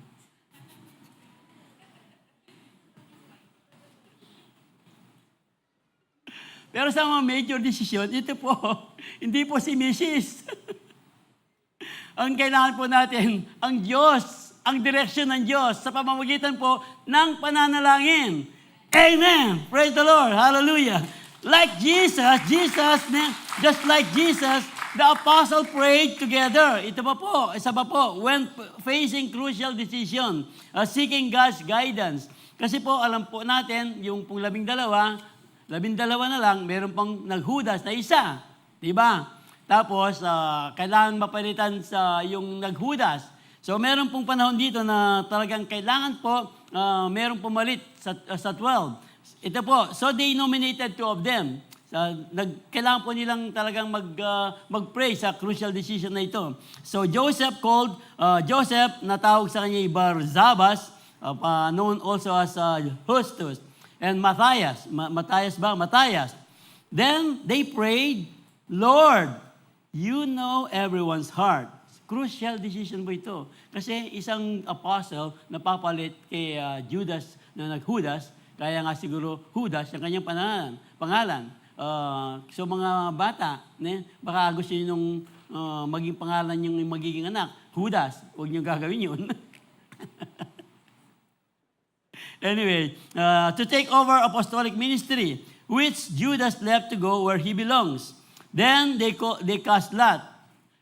Pero sa mga major decision, ito po, hindi po si Mrs. Ang kailangan po natin, ang Diyos, ang direksyon ng Diyos sa pamamagitan po ng pananalangin. Amen! Praise the Lord! Hallelujah! Like Jesus, just like Jesus, the apostle prayed together. Ito pa po, isa pa po, when facing crucial decision, seeking God's guidance. Kasi po, alam po natin, yung pong 12 na lang, meron pang naghudas na isa. Diba? Tapos, kailangan mapalitan sa yung naghudas. So, meron pong panahon dito na talagang kailangan po, meron pumalit sa 12. Ito po, so they nominated 2 of them. Kailangan po nilang talagang mag-pray sa crucial decision na ito. So Joseph na tawag sa kanya Barzabas, known also as Justus, and Matthias. Matthias. Then they prayed, Lord, you know everyone's heart. Crucial decision po ito. Kasi isang apostle na papalit kay Judas na naghudas, kaya nga siguro Judas ang kanyang pangalan. So mga bata, baka gusto nyo nung maging pangalan yung magiging anak, Judas, huwag nyo gagawin yun. Anyway, to take over apostolic ministry, which Judas left to go where he belongs. Then they cast lot.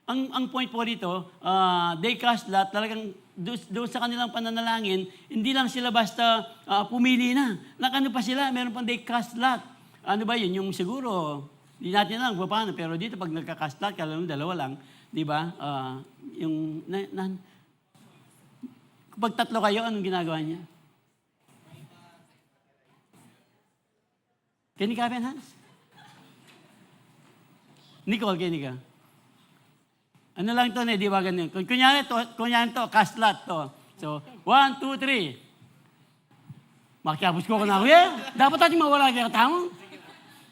Ang point po dito, they cast lot, talagang doon sa kanilang pananalangin, hindi lang sila basta pumili na. Nakano pa sila, meron pang they cast lot. Ano ba yun? Yung siguro, hindi natin alam kung paano, pero dito pag nagka-cast lot, kala nung 2 lang, di ba? Kapag 3 kayo, anong ginagawa niya? Can you clap your hands? Nicole, Kenika. Ano lang to, di ba ganyan? Kunyari to, cast lot to. So, 1, 2, 3. Makiapos ko na ako, dapat natin mawala kaya tamo.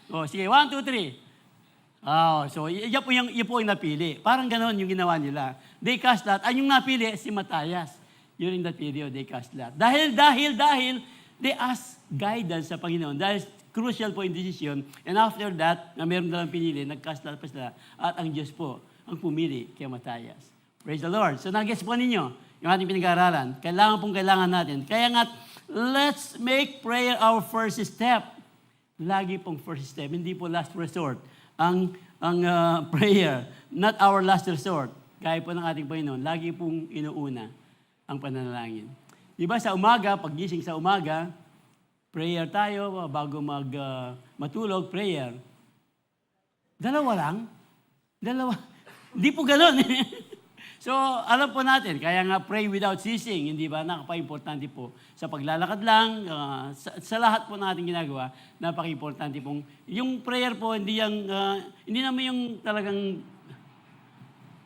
O, sige, 1, 2, 3. So, yan po yung napili. Parang ganoon yung ginawa nila. They cast lot. Ang yung napili, si Matthias. During that period, they cast lot. Dahil, they ask guidance sa Panginoon. Dahil crucial po yung decision. And after that, na meron dalang pinili, nag-cast lot pa sila. At ang Diyos po, ang pumili kay Matthias. Praise the Lord. So, nag-gets po ninyo yung ating pinag-aaralan. Kailangan natin. Kaya nga, let's make prayer our first step. Lagi pong first step, hindi po last resort. Ang prayer, not our last resort. Gaya po ng ating Panginoon, lagi pong inuuna ang pananalangin. Di ba sa umaga, paggising sa umaga, prayer tayo, bago matulog, prayer. 2 lang. Hindi po ganun. So, alam po natin, kaya nga pray without ceasing, hindi ba? Napaka-importante po. Sa paglalakad lang, sa lahat po natin ginagawa, napaka-importante pong, yung prayer po, hindi naman yung talagang,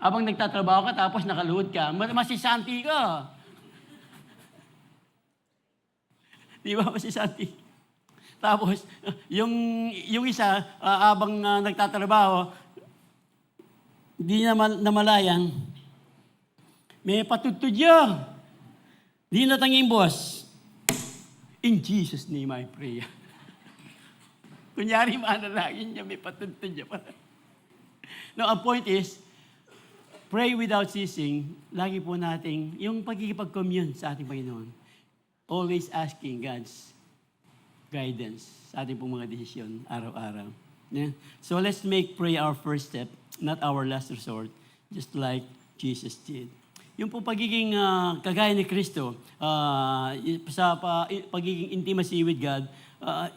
habang nagtatrabaho ka, tapos nakaluhod ka, masisanti ka. Di ba, masisanti? Tapos, yung isa, habang nagtatrabaho, hindi naman namalayan, may patutudyo. Di natanging boss. In Jesus' name I pray. Kunyari, manalangin niya, may patutudyo pa. No, ang point is, pray without ceasing. Lagi po nating, yung pagkikipag-commune sa ating Panginoon. Always asking God's guidance sa ating pong mga desisyon araw-araw. Yeah? So let's make prayer our first step, not our last resort, just like Jesus did. Yung po pagiging kagaya ni Kristo, sa pagiging intimacy with God,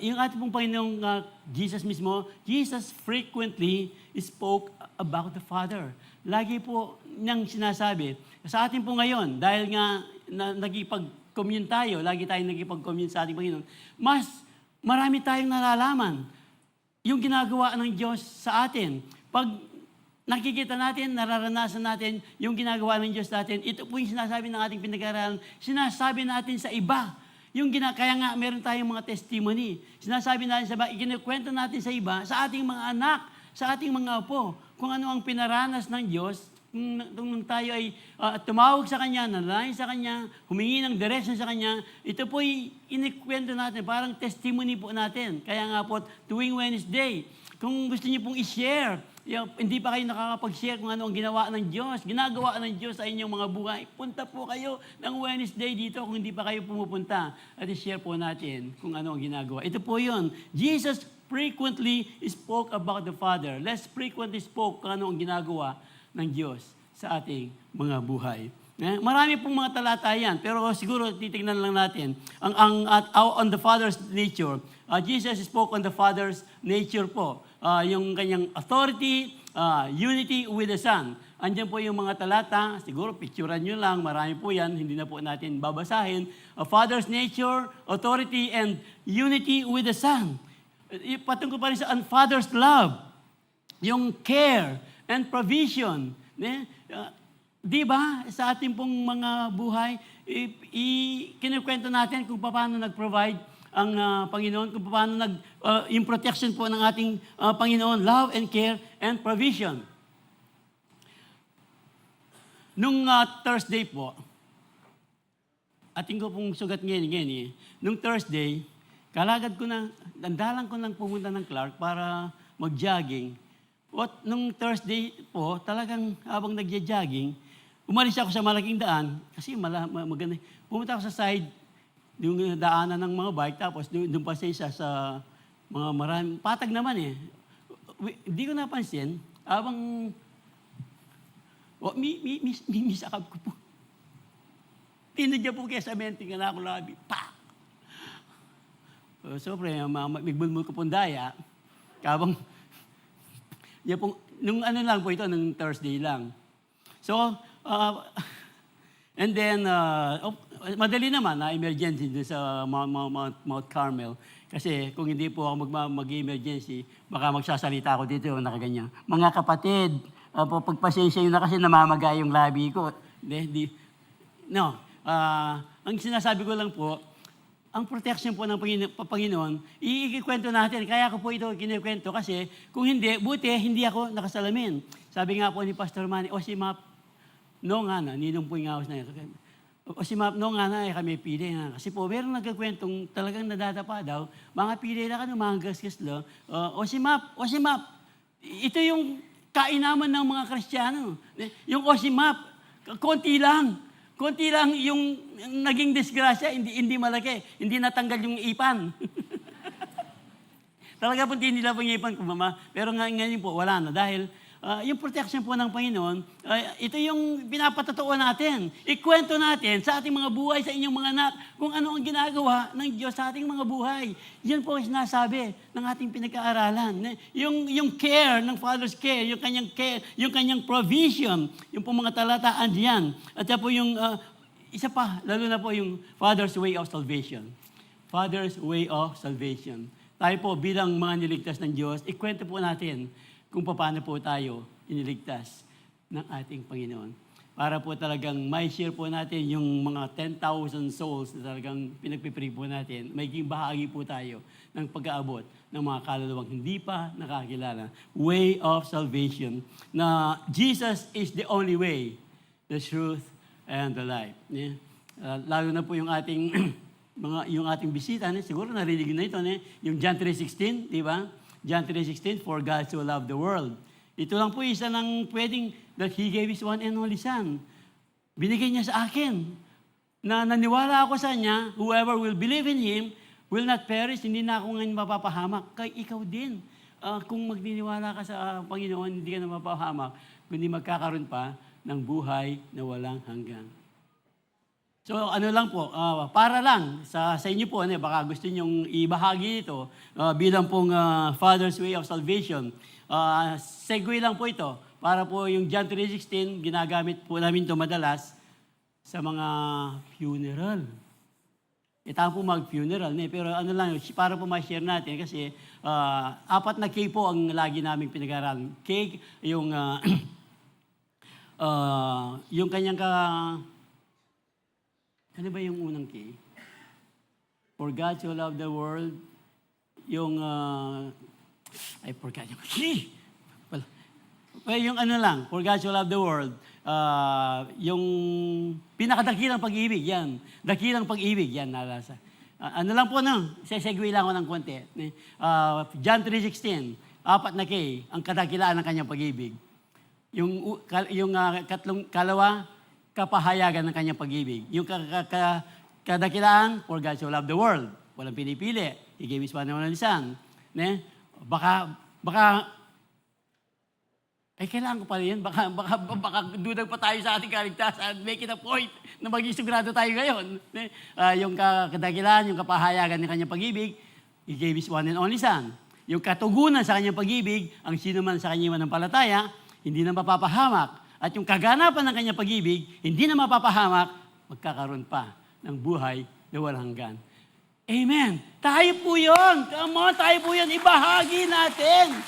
yung ating pong Panginoong Jesus mismo, Jesus frequently spoke about the Father. Lagi po niyang sinasabi, sa atin po ngayon, dahil nga nagipag-commune tayo, lagi tayong nagipag-commune sa ating Panginoon, mas marami tayong nalalaman yung ginagawa ng Diyos sa atin. Pag nakikita natin, nararanasan natin yung ginagawa ng Diyos natin, ito po yung sinasabi ng ating pinag-aaralan, sinasabi natin sa iba. Kaya nga meron tayong mga testimony. Sinasabi natin sa iba, ikinikwento natin sa iba, sa ating mga anak, sa ating mga apo, kung ano ang pinaranas ng Diyos, nung tayo ay tumawag sa Kanya, nanalangin sa Kanya, humingi ng direction sa Kanya, ito po inikwento natin, parang testimony po natin. Kaya nga po, tuwing Wednesday, kung gusto niyo pong i-share, hindi pa kayo nakakapag-share kung ano ang ginawa ng Diyos, ginagawa ng Diyos sa inyong mga buhay, punta po kayo ng Wednesday dito kung hindi pa kayo pumupunta at i-share po natin kung ano ang ginagawa. Ito po yun. Jesus frequently spoke about the Father. Less frequently spoke kung ano ang ginagawa ng Diyos sa ating mga buhay. Marami pong mga talata yan, pero siguro titignan lang natin. On the Father's nature, Jesus spoke on the Father's nature po. Yung kanyang authority, unity with the Son. Andiyan po yung mga talata, siguro picturean nyo lang, marami po yan, hindi na po natin babasahin. Father's nature, authority, and unity with the Son. Patungkol pa rin sa Father's love, yung care and provision. Di ba, sa ating pong mga buhay, kinikwento natin kung paano nag-provide ang Panginoon, kung paano yung protection po ng ating Panginoon, love and care and provision. Nung Thursday po, ating ko pong sugat ngayon, nung Thursday, dandalan ko nang pumunta ng Clark para mag-jogging. Nung Thursday po, talagang habang nagja-jogging, umalis ako sa malaking daan, kasi maganda. Pumunta ako sa side, yung daanan ng mga bike, tapos doon pa sa isa sa mga maraming, patag naman eh. Hindi ko napansin, habang, misakab ko po. Tinadya po kaya sa menti ka na ako labi, pa! Siyempre, migbulmul ko pong daya, habang, nung ano lang po ito, nung Thursday lang. So, and then, madali naman na emergency dun sa Mount Carmel. Kasi kung hindi po ako mag-emergency, baka magsasalita ako dito, nakaganyan. Mga kapatid, pagpasensya yun na kasi namamaga yung labi ko. Ang sinasabi ko lang po, ang protection po ng Panginoon, ikikwento natin. Kaya ko po ito kinikwento kasi kung hindi, buti hindi ako nakasalamin. Sabi nga po ni Pastor Manny, si Map, no nga na, ninong po yung ngawas na ito. Si Map, no nga na, kami pili na. Kasi po, meron nagkakwentong talagang nadadapa daw, mga pili na ka, mga gasgas lang. Si Map, ito yung kainaman ng mga Kristiyano. Yung si Map, konti lang yung naging disgrasya, hindi malaki. Hindi natanggal yung ipan. Talaga po hindi nila pang ipan ko, mama. Pero ngayon po, wala na. Dahil yung protection po ng Panginoon, ito yung pinapatotoo natin. Ikwento natin sa ating mga buhay, sa inyong mga anak, kung ano ang ginagawa ng Diyos sa ating mga buhay. Yan po ang sinasabi ng ating pinag-aaralan. Yung care, ng Father's care, yung kanyang provision, yung po mga talataan diyan. At yan po yung, isa pa, lalo na po yung Father's way of salvation. Father's way of salvation. Tayo po bilang mga niligtas ng Diyos, ikwento po natin kung paano po tayo iniligtas ng ating Panginoon. Para po talagang may share po natin yung mga 10,000 souls na talagang pinagpipray po natin. Magiging bahagi po tayo ng pag-aabot ng mga kaluluwang hindi pa nakakilala. Way of salvation. Na Jesus is the only way, the truth, and the life. Yeah? Lalo na po yung ating yung ating bisita, siguro narinig na ito, yung John 3:16, di ba? John 3:16, for God so loved the world. Ito lang po isa ng pwedeng that He gave His one and only Son. Binigay niya sa akin na naniwala ako sa Kanya, whoever will believe in Him will not perish, hindi na ako ngayon mapapahamak. Kay ikaw din. Kung magdiniwala ka sa Panginoon, hindi ka na mapapahamak, kundi magkakaroon pa ng buhay na walang hanggan. So ano lang po, para lang sa inyo po, baka gusto nyong ibahagi ito bilang pong Father's way of salvation. Segue lang po ito, para po yung John 3:16, ginagamit po namin ito madalas sa mga funeral. Ito po mag-funeral, pero ano lang, para po ma-share natin kasi 4 na K po ang lagi namin pinag-aralan. K, yung, yung kanyang ano ba yung unang K? For God so loved the world, yung, I forgot yung K. Well, yung ano lang, for God so loved the world, yung pinakadakilang pag-ibig, yan. Dakilang pag-ibig, yan, nalasa. Ano lang po, sesegue lang ako ng konti. John 3:16, 4 na K, ang kadakilaan ng kanyang pag-ibig. Yung kalawa, kapahayagan ng kanyang pag-ibig. Yung kadakilaan, for God so loved the world. Walang pinipili. He gave His one and only Son. Baka, kailangan ko pa rin. Baka dudag pa tayo sa ating kaligtasan. Make it a point na maging sigurado tayo ngayon. Yung kadakilaan, yung kapahayagan ng kanyang pag-ibig, He gave His one and only Son. Yung katugunan sa kanyang pag-ibig, ang sino man sa kanyang manampalataya, hindi na mapapahamak. At yung kaganapan ng kanyang pag-ibig, hindi na mapapahamak, magkakaroon pa ng buhay na walang hanggan. Amen. Tayo po yun. Come on, tayo po yun. Ibahagi natin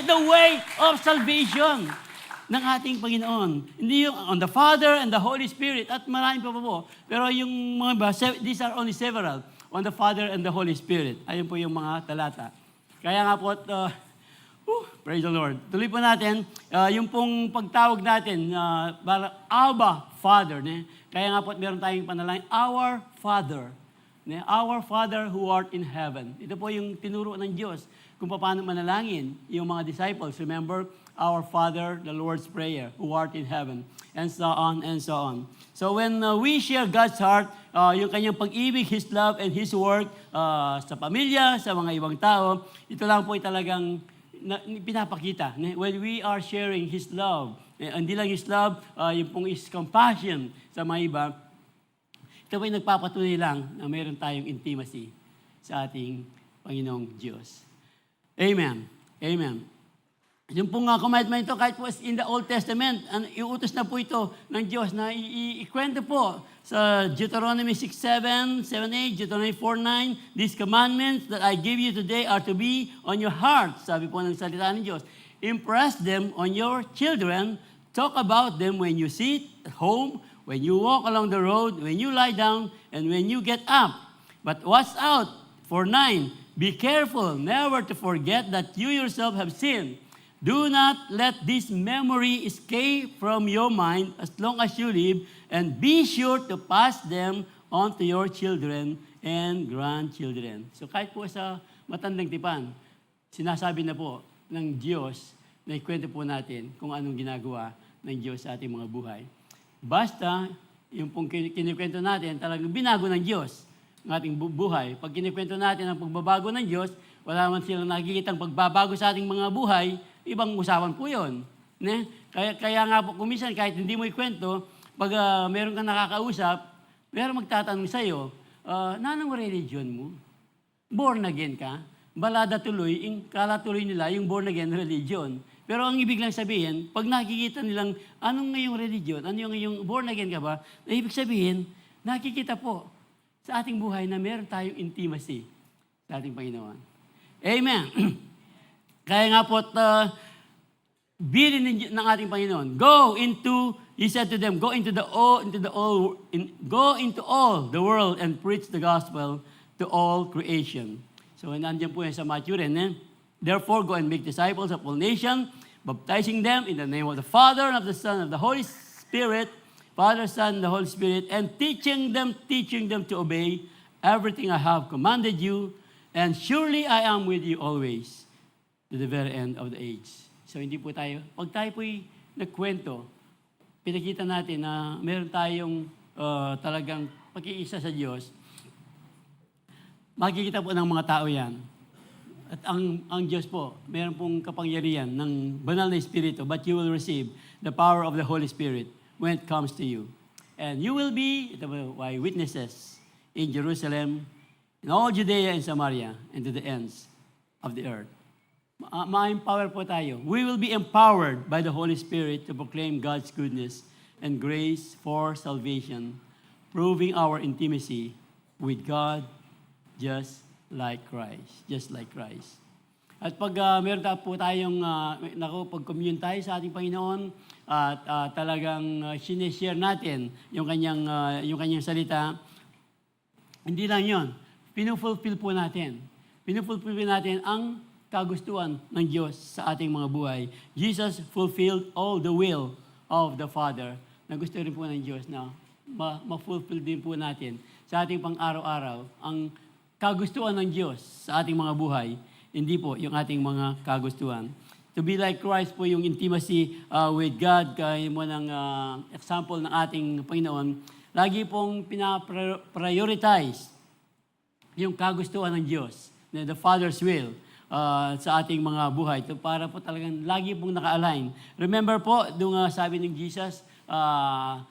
the way of salvation ng ating Panginoon. Hindi yung on the Father and the Holy Spirit at marami pa po. Pero yung mga these are only several. On the Father and the Holy Spirit. Ayun po yung mga talata. Kaya nga po, praise the Lord. Tuloy po natin, yung pong pagtawag natin, Abba, Father. Kaya nga po, meron tayong panalangin, Our Father. Our Father who art in heaven. Ito po yung tinuro ng Diyos kung paano manalangin yung mga disciples. Remember, Our Father, the Lord's Prayer, who art in heaven. And so on, and so on. So when we share God's heart, yung kanyang pag-ibig, His love, and His work sa pamilya, sa mga ibang tao, ito lang po ay talagang pinapakita. When we are sharing His love, hindi lang His love, yung pong His compassion sa mga iba, ito po ay nagpapatunay lang na mayroon tayong intimacy sa ating Panginoong Diyos. Amen. Amen. Yung pong commandment ito, kahit po in the Old Testament, iutos na po ito ng Diyos na ikwento po sa Deuteronomy 6:7, 7:8, Deuteronomy 4:9, these commandments that I give you today are to be on your heart. Sabi po ng salita ng Diyos. Impress them on your children. Talk about them when you sit at home, when you walk along the road, when you lie down, and when you get up. But watch out for 9. Be careful never to forget that you yourself have sinned. Do not let this memory escape from your mind as long as you live, and be sure to pass them on to your children and grandchildren. So kahit po sa matandang tipan, sinasabi na po ng Diyos na ikwento po natin kung anong ginagawa ng Diyos sa ating mga buhay. Basta, yung pong kinikwento natin, talagang binago ng Diyos ng ating buhay. Pag kinikwento natin ang pagbabago ng Diyos, wala man silang nakikitang pagbabago sa ating mga buhay, ibang usapan po yun. Ne? Kaya nga po, kuminsan kahit hindi mo ikwento, pag meron kang nakakausap, meron magtatanong sa'yo, nanong religion mo? Born again ka? Balada tuloy, kala tuloy nila yung born again religion. Pero ang ibig lang sabihin, pag nakikita nilang anong ngayong religion, ano yung ngayong born again ka ba, na ibig sabihin, nakikita po sa ating buhay na meron tayong intimacy sa ating Panginoon. Amen. Kaya nga po, bilin ng ating Panginoon, He said to them, go into all the world and preach the gospel to all creation. So, nandiyan po yan sa Matthew rin. Therefore, go and make disciples of all nations, baptizing them in the name of the Father and of the Son and of the Holy Spirit, Father, Son, and the Holy Spirit, and teaching them to obey everything I have commanded you, and surely I am with you always to the very end of the age. So, hindi po tayo, pag tayo po'y nagkwento, pinakita natin na meron tayong talagang pag-iisa sa Diyos, makikita po ng mga tao yan. At ang Diyos po, meron pong kapangyarihan ng banal na Espiritu, but you will receive the power of the Holy Spirit when it comes to you. And you will be my witnesses in Jerusalem, in all Judea and Samaria, and to the ends of the earth. Ma-empower po tayo. We will be empowered by the Holy Spirit to proclaim God's goodness and grace for salvation, proving our intimacy with God just like Christ. At pag meron po tayong, pag-commune tayo sa ating Panginoon, at talagang sinishare natin yung kanyang salita, hindi lang yon, pinufulfill po natin. Pinufulfill natin ang kagustuhan ng Diyos sa ating mga buhay. Jesus fulfilled all the will of the Father na gusto rin po ng Diyos na ma-fulfill din po natin sa ating pang-araw-araw ang kagustuhan ng Diyos sa ating mga buhay, hindi po yung ating mga kagustuhan. To be like Christ po yung intimacy with God, kaya mo ng example ng ating Panginoon, lagi pong pinaprioritize yung kagustuhan ng Diyos, the Father's will, sa ating mga buhay. So para po talagang lagi pong naka-align. Remember po, doon sabi ng Jesus, 3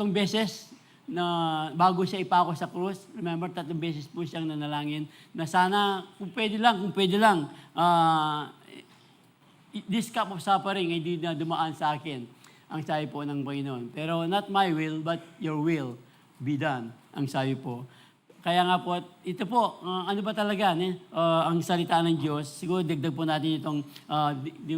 beses na bago siya ipako sa krus, remember, 3 beses po siyang nanalangin na sana, kung pwede lang, this cup of suffering ay di na dumaan sa akin, ang sabi po ng Panginoon. Pero not my will, but your will be done, ang sabi po. Kaya nga po, ito po, ano ba talaga, ang salita ng Diyos, siguro dagdag po natin itong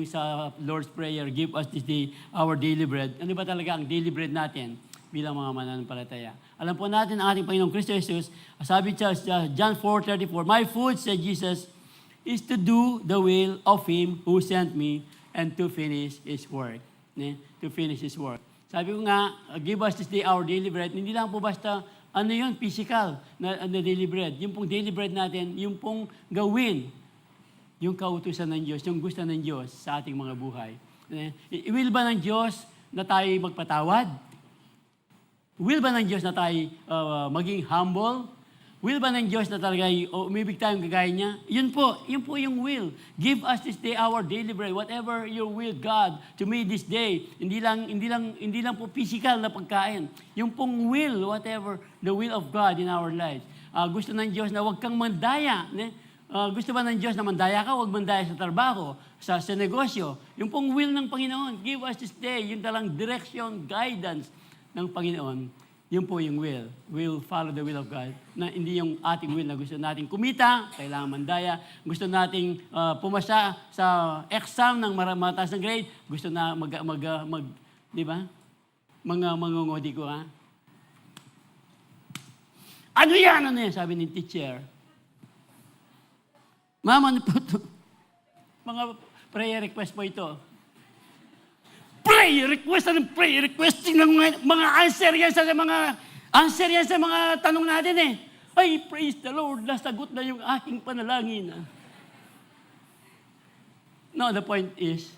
sa Lord's Prayer, give us this day our daily bread. Ano ba talaga ang daily bread natin bilang mga mananampalataya? Alam po natin ang ating Panginoong Kristo Jesus, sabi sa John 4:34, my food, said Jesus, is to do the will of Him who sent me and to finish His work. To finish His work. Sabi ko nga, give us this day our daily bread. Hindi lang po basta ano yun, physical na daily bread. Yung pong daily bread natin, yung pong gawin, yung kautusan ng Diyos, yung gusto ng Diyos sa ating mga buhay. Will ba ng Diyos na tayo magpatawad? Will ba ng Diyos na tayo maging humble? Will ba ng Diyos na talaga umibig tayong gagaya niya? Yun po yung will. Give us this day our daily bread. Whatever your will, God, to me this day. Hindi lang po physical na pagkain. Yung pong will, whatever the will of God in our lives. Gusto ng Diyos na huwag kang mandaya. Gusto ba ng Diyos na mandaya ka? Huwag mandaya sa trabaho, sa negosyo. Yung pong will ng Panginoon, give us this day. Yung talang direction, guidance ng Panginoon. Yun po yung will. We'll follow the will of God. Na hindi yung ating will na gusto nating kumita, kailangan mandaya. Gusto nating pumasa sa exam ng mataas ng grade. Gusto na di ba? Mangungodi ko, ha? Ano yan? Sabi ng teacher. Mama, ano po ito? Mga prayer request po ito. Prayer request, anong prayer request? Ng mga answer yan sa mga tanong natin Ay, praise the Lord, nasagot na yung aking panalangin. No, the point is,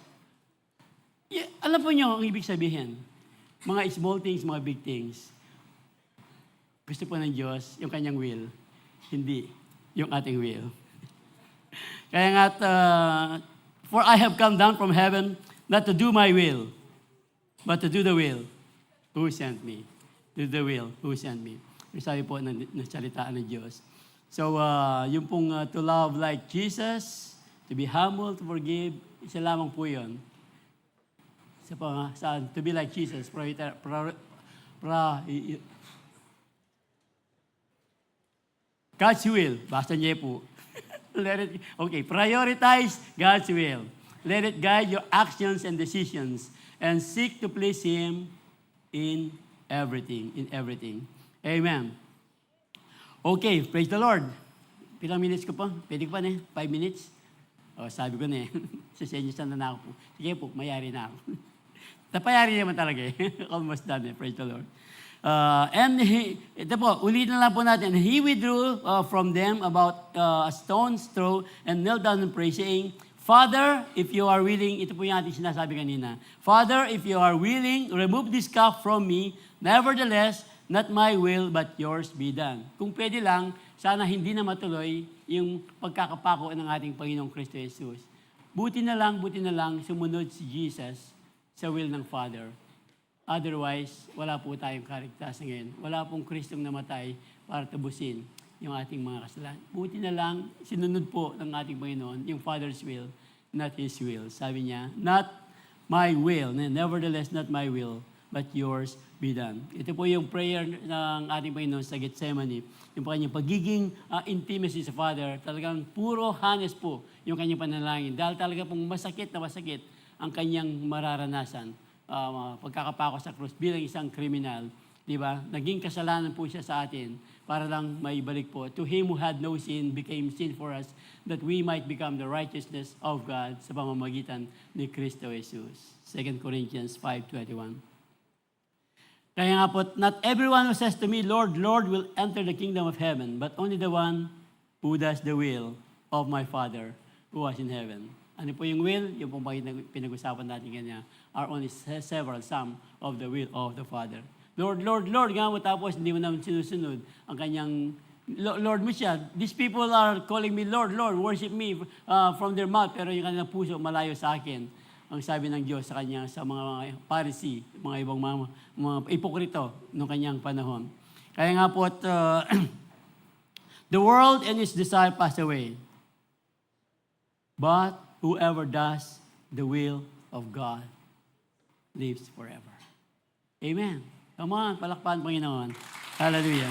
alam po nyo ang ibig sabihin. Mga small things, mga big things. Gusto po ng Diyos yung kanyang will, hindi yung ating will. Kaya nga, for I have come down from heaven Not to do my will, but to do the will who sent me. Do the will who sent me. Yung sabi po ng salitaan ng Diyos. So, yung pong to love like Jesus, to be humble, to forgive, isa lamang po yun. Isa pa nga, to be like Jesus, God's will, basta niya po. Prioritize God's will. Let it guide your actions and decisions and seek to please Him in everything. Amen. Okay, praise the Lord. Pilang minutes ko pa? Pwede ko pa na 5 minutes? Sabi ko na Sasenyos na ako po. Sige po, mayari na ako. Napayari naman talaga Almost done praise the Lord. Ito po, ulitin na lang po natin. He withdrew from them about a stone's throw and knelt down and prayed, saying, Father, if you are willing, ito po yung ating sinasabi kanina. Father, if you are willing, remove this cup from me. Nevertheless, not my will, but yours be done. Kung pwede lang, sana hindi na matuloy yung pagkakapako ng ating Panginoong Kristo Jesus. Buti na lang sumunod si Jesus sa will ng Father. Otherwise, wala po tayong kaligtasan ngayon. Wala pong Kristong namatay para tabusin yung ating mga kasalanan. Buti na lang, sinunod po ng ating Panginoon yung Father's will, not His will. Sabi niya, not my will, nevertheless, not my will, but yours be done. Ito po yung prayer ng ating Panginoon sa Gethsemane. Yung kanyang pagiging intimacy sa Father, talagang puro honest po yung kanyang panalangin. Dahil talaga pong masakit ang kanyang mararanasan. Pagkakapako sa krus bilang isang kriminal, di ba? Naging kasalanan po siya sa atin para lang maibalik po. To Him who had no sin became sin for us, that we might become the righteousness of God sa pamamagitan ni Kristo Jesus. 2 Corinthians 5:21. Kaya nga po, not everyone who says to me, Lord, Lord, will enter the kingdom of heaven, but only the one who does the will of my Father who was in heaven. Ano po yung will? Yung pong pinag-usapan natin ganyan are only some of the will of the Father. Lord, Lord, Lord, nga mo tapos hindi mo naman sinusunod ang kanyang Lord mo siya. These people are calling me Lord, Lord, worship me from their mouth, pero yung kanilang puso malayo sa akin. Ang sabi ng Diyos sa kanya, sa mga Pharisee, mga ibang mga ipokrito noong kanyang panahon. Kaya nga po, the world and its desire pass away. But whoever does the will of God lives forever. Amen. Come on, palakpakan Panginoon. Hallelujah.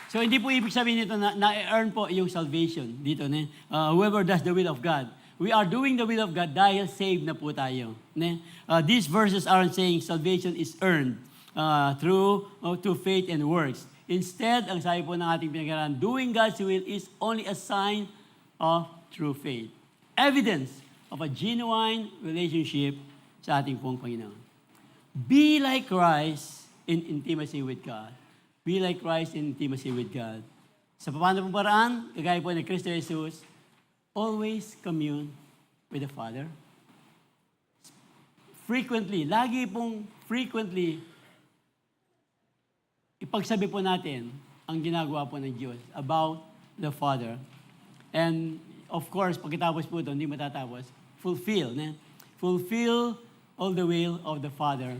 So, hindi po ibig sabihin nito na-earn po yung salvation dito. Whoever does the will of God. We are doing the will of God dahil saved na po tayo. These verses aren't saying salvation is earned through faith and works. Instead, ang sabi po ng ating pinag-aralan, doing God's will is only a sign of true faith. Evidence of a genuine relationship sa ating pong Panginoon. Be like Christ in intimacy with God. Be like Christ in intimacy with God. Sa paano pong paraan, kagaya po ni Kristo Jesus, always commune with the Father. Lagi pong frequently, ipagsabi po natin ang ginagawa po ng Diyos about the Father. And of course, pagkatapos po ito, hindi matatapos, fulfill all the will of the Father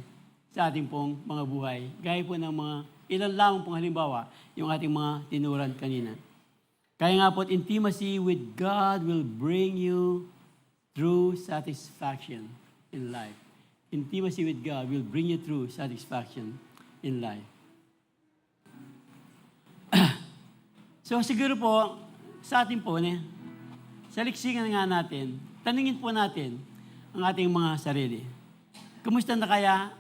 sa ating pong mga buhay. Gaya po ng mga ilan lamang pong halimbawa, yung ating mga tinuran kanina. Kaya nga po, intimacy with God will bring you through satisfaction in life. Intimacy with God will bring you through satisfaction in life. So siguro po, sa atin po, sa liksikan nga natin, tanungin po natin ang ating mga sarili. Kumusta na kaya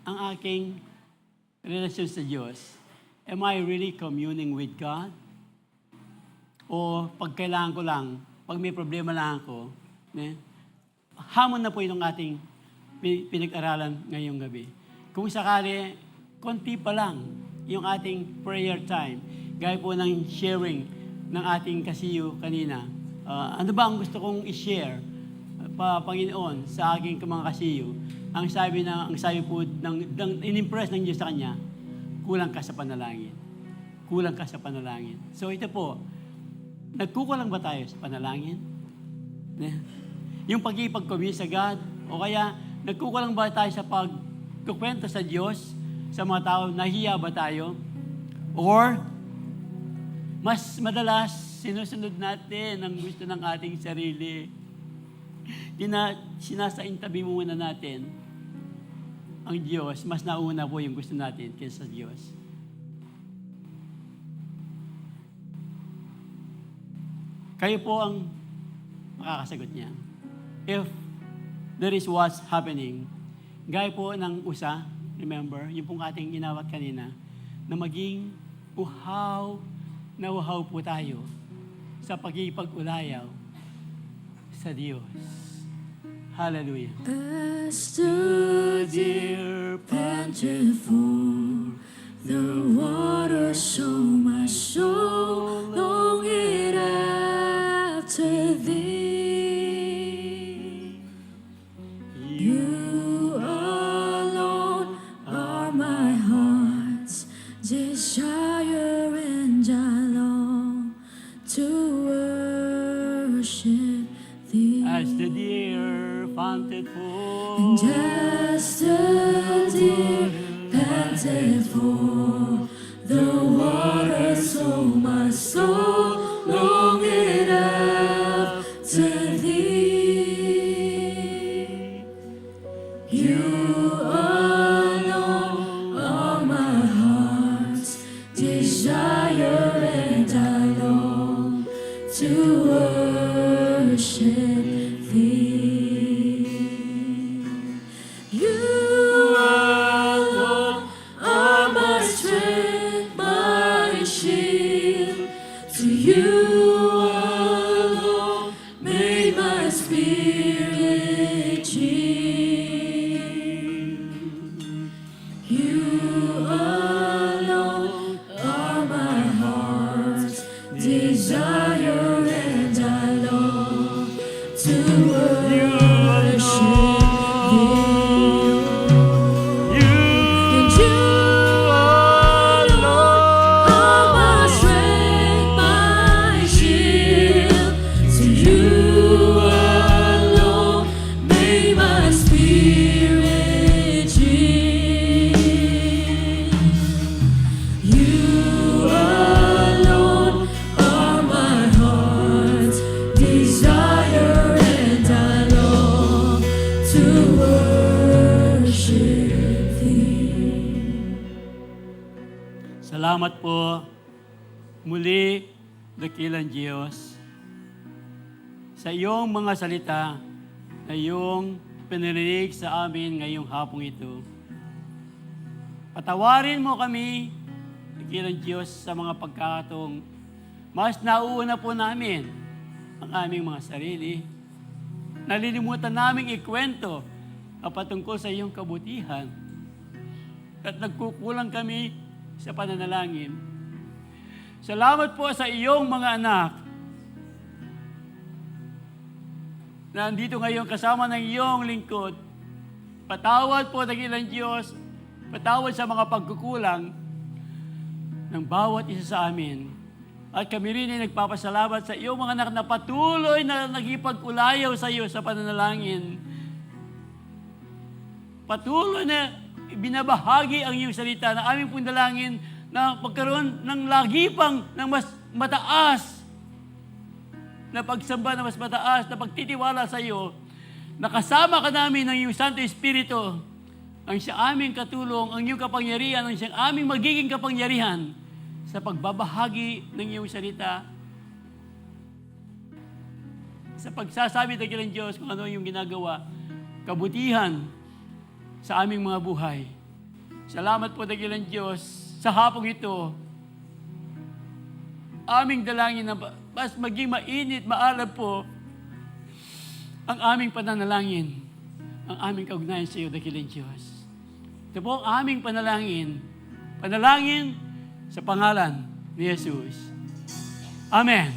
ang aking relasyon sa Diyos? Am I really communing with God? O pag kailangan ko lang, pag may problema lang ako, hamon na po itong ating pinag-aralan ngayong gabi. Kung sakali, konti pa lang yung ating prayer time. Gaya po ng sharing ng ating kasiyo kanina. Ano ba ang gusto kong i-share, Panginoon, sa aking mga kasiyo? Ang sabi po, in-impress ng Diyos sa kanya, kulang ka sa panalangin. Kulang ka sa panalangin. So ito po, nagkukulang ba tayo sa panalangin? yung pag-ipag-commit sa God? O kaya, nagkukulang ba tayo sa pagkukwento sa Diyos sa mga tao? Nahiya ba tayo? Or, mas madalas, sinusunod natin ang gusto ng ating sarili. Sinasaintabi muna natin ang Diyos. Mas nauna po yung gusto natin kaysa sa Diyos. Kayo po ang makakasagot niya. If there is what's happening, gaya po ng usa, remember, yung pong ating inawat kanina, na maging nauhaw po tayo sa pagkipag-ulayaw sa Diyos. Hallelujah. I stood here panting for the water, so my soul longed after thee. You alone are my heart's desire, and I long to worship thee. As the deer panted for And as the deer panted for the water, so my soul longed after thee. You alone are my heart's desire, and I long to worship thee. You alone are my strength, my shield. To you alone may my spirit yield. You alone are my heart's desire, and I long to worship thee. And you alone are my strength, my shield. To you alone may my spirit yield. You alone are my heart's desire, and I long to worship thee. Salamat po muli, dakilang Diyos, sa iyong mga salita na iyong pinarinig sa amin ngayong hapong ito. Patawarin mo kami, dakilang Diyos, sa mga pagkakataong mas nauuna po namin ang aming mga sarili. Nalilimutan naming ikwento ang patungkol sa iyong kabutihan at nagkukulang kami sa pananalangin. Salamat po sa iyong mga anak na andito ngayon kasama ng iyong lingkod. Patawad po, dakilang Diyos, patawad sa mga pagkukulang ng bawat isa sa amin. At kami rin ay nagpapasalamat sa iyong mga anak na patuloy na nagipag-ulayaw sa iyo sa pananalangin. Patuloy na binabahagi ang iyong salita na aming pong dalangin na pagkaroon ng lagipang ng mas mataas na pagsamba, na mas mataas na pagtitiwala sa iyo, nakasama ka namin ng iyong Santo Espiritu, ang siyang aming katulong, ang iyong kapangyarihan, ang siyang aming magiging kapangyarihan sa pagbabahagi ng iyong salita, sa pagsasabi ng Diyos kung ano yung ginagawa, kabutihan sa aming mga buhay. Salamat po, dakilang Diyos, sa hapong ito. Aming dalangin na mas maging mainit, maalab po ang aming pananalangin, ang aming kaugnayan sa iyo, dakilang Diyos. Ito po ang aming panalangin sa pangalan ni Jesus. Amen.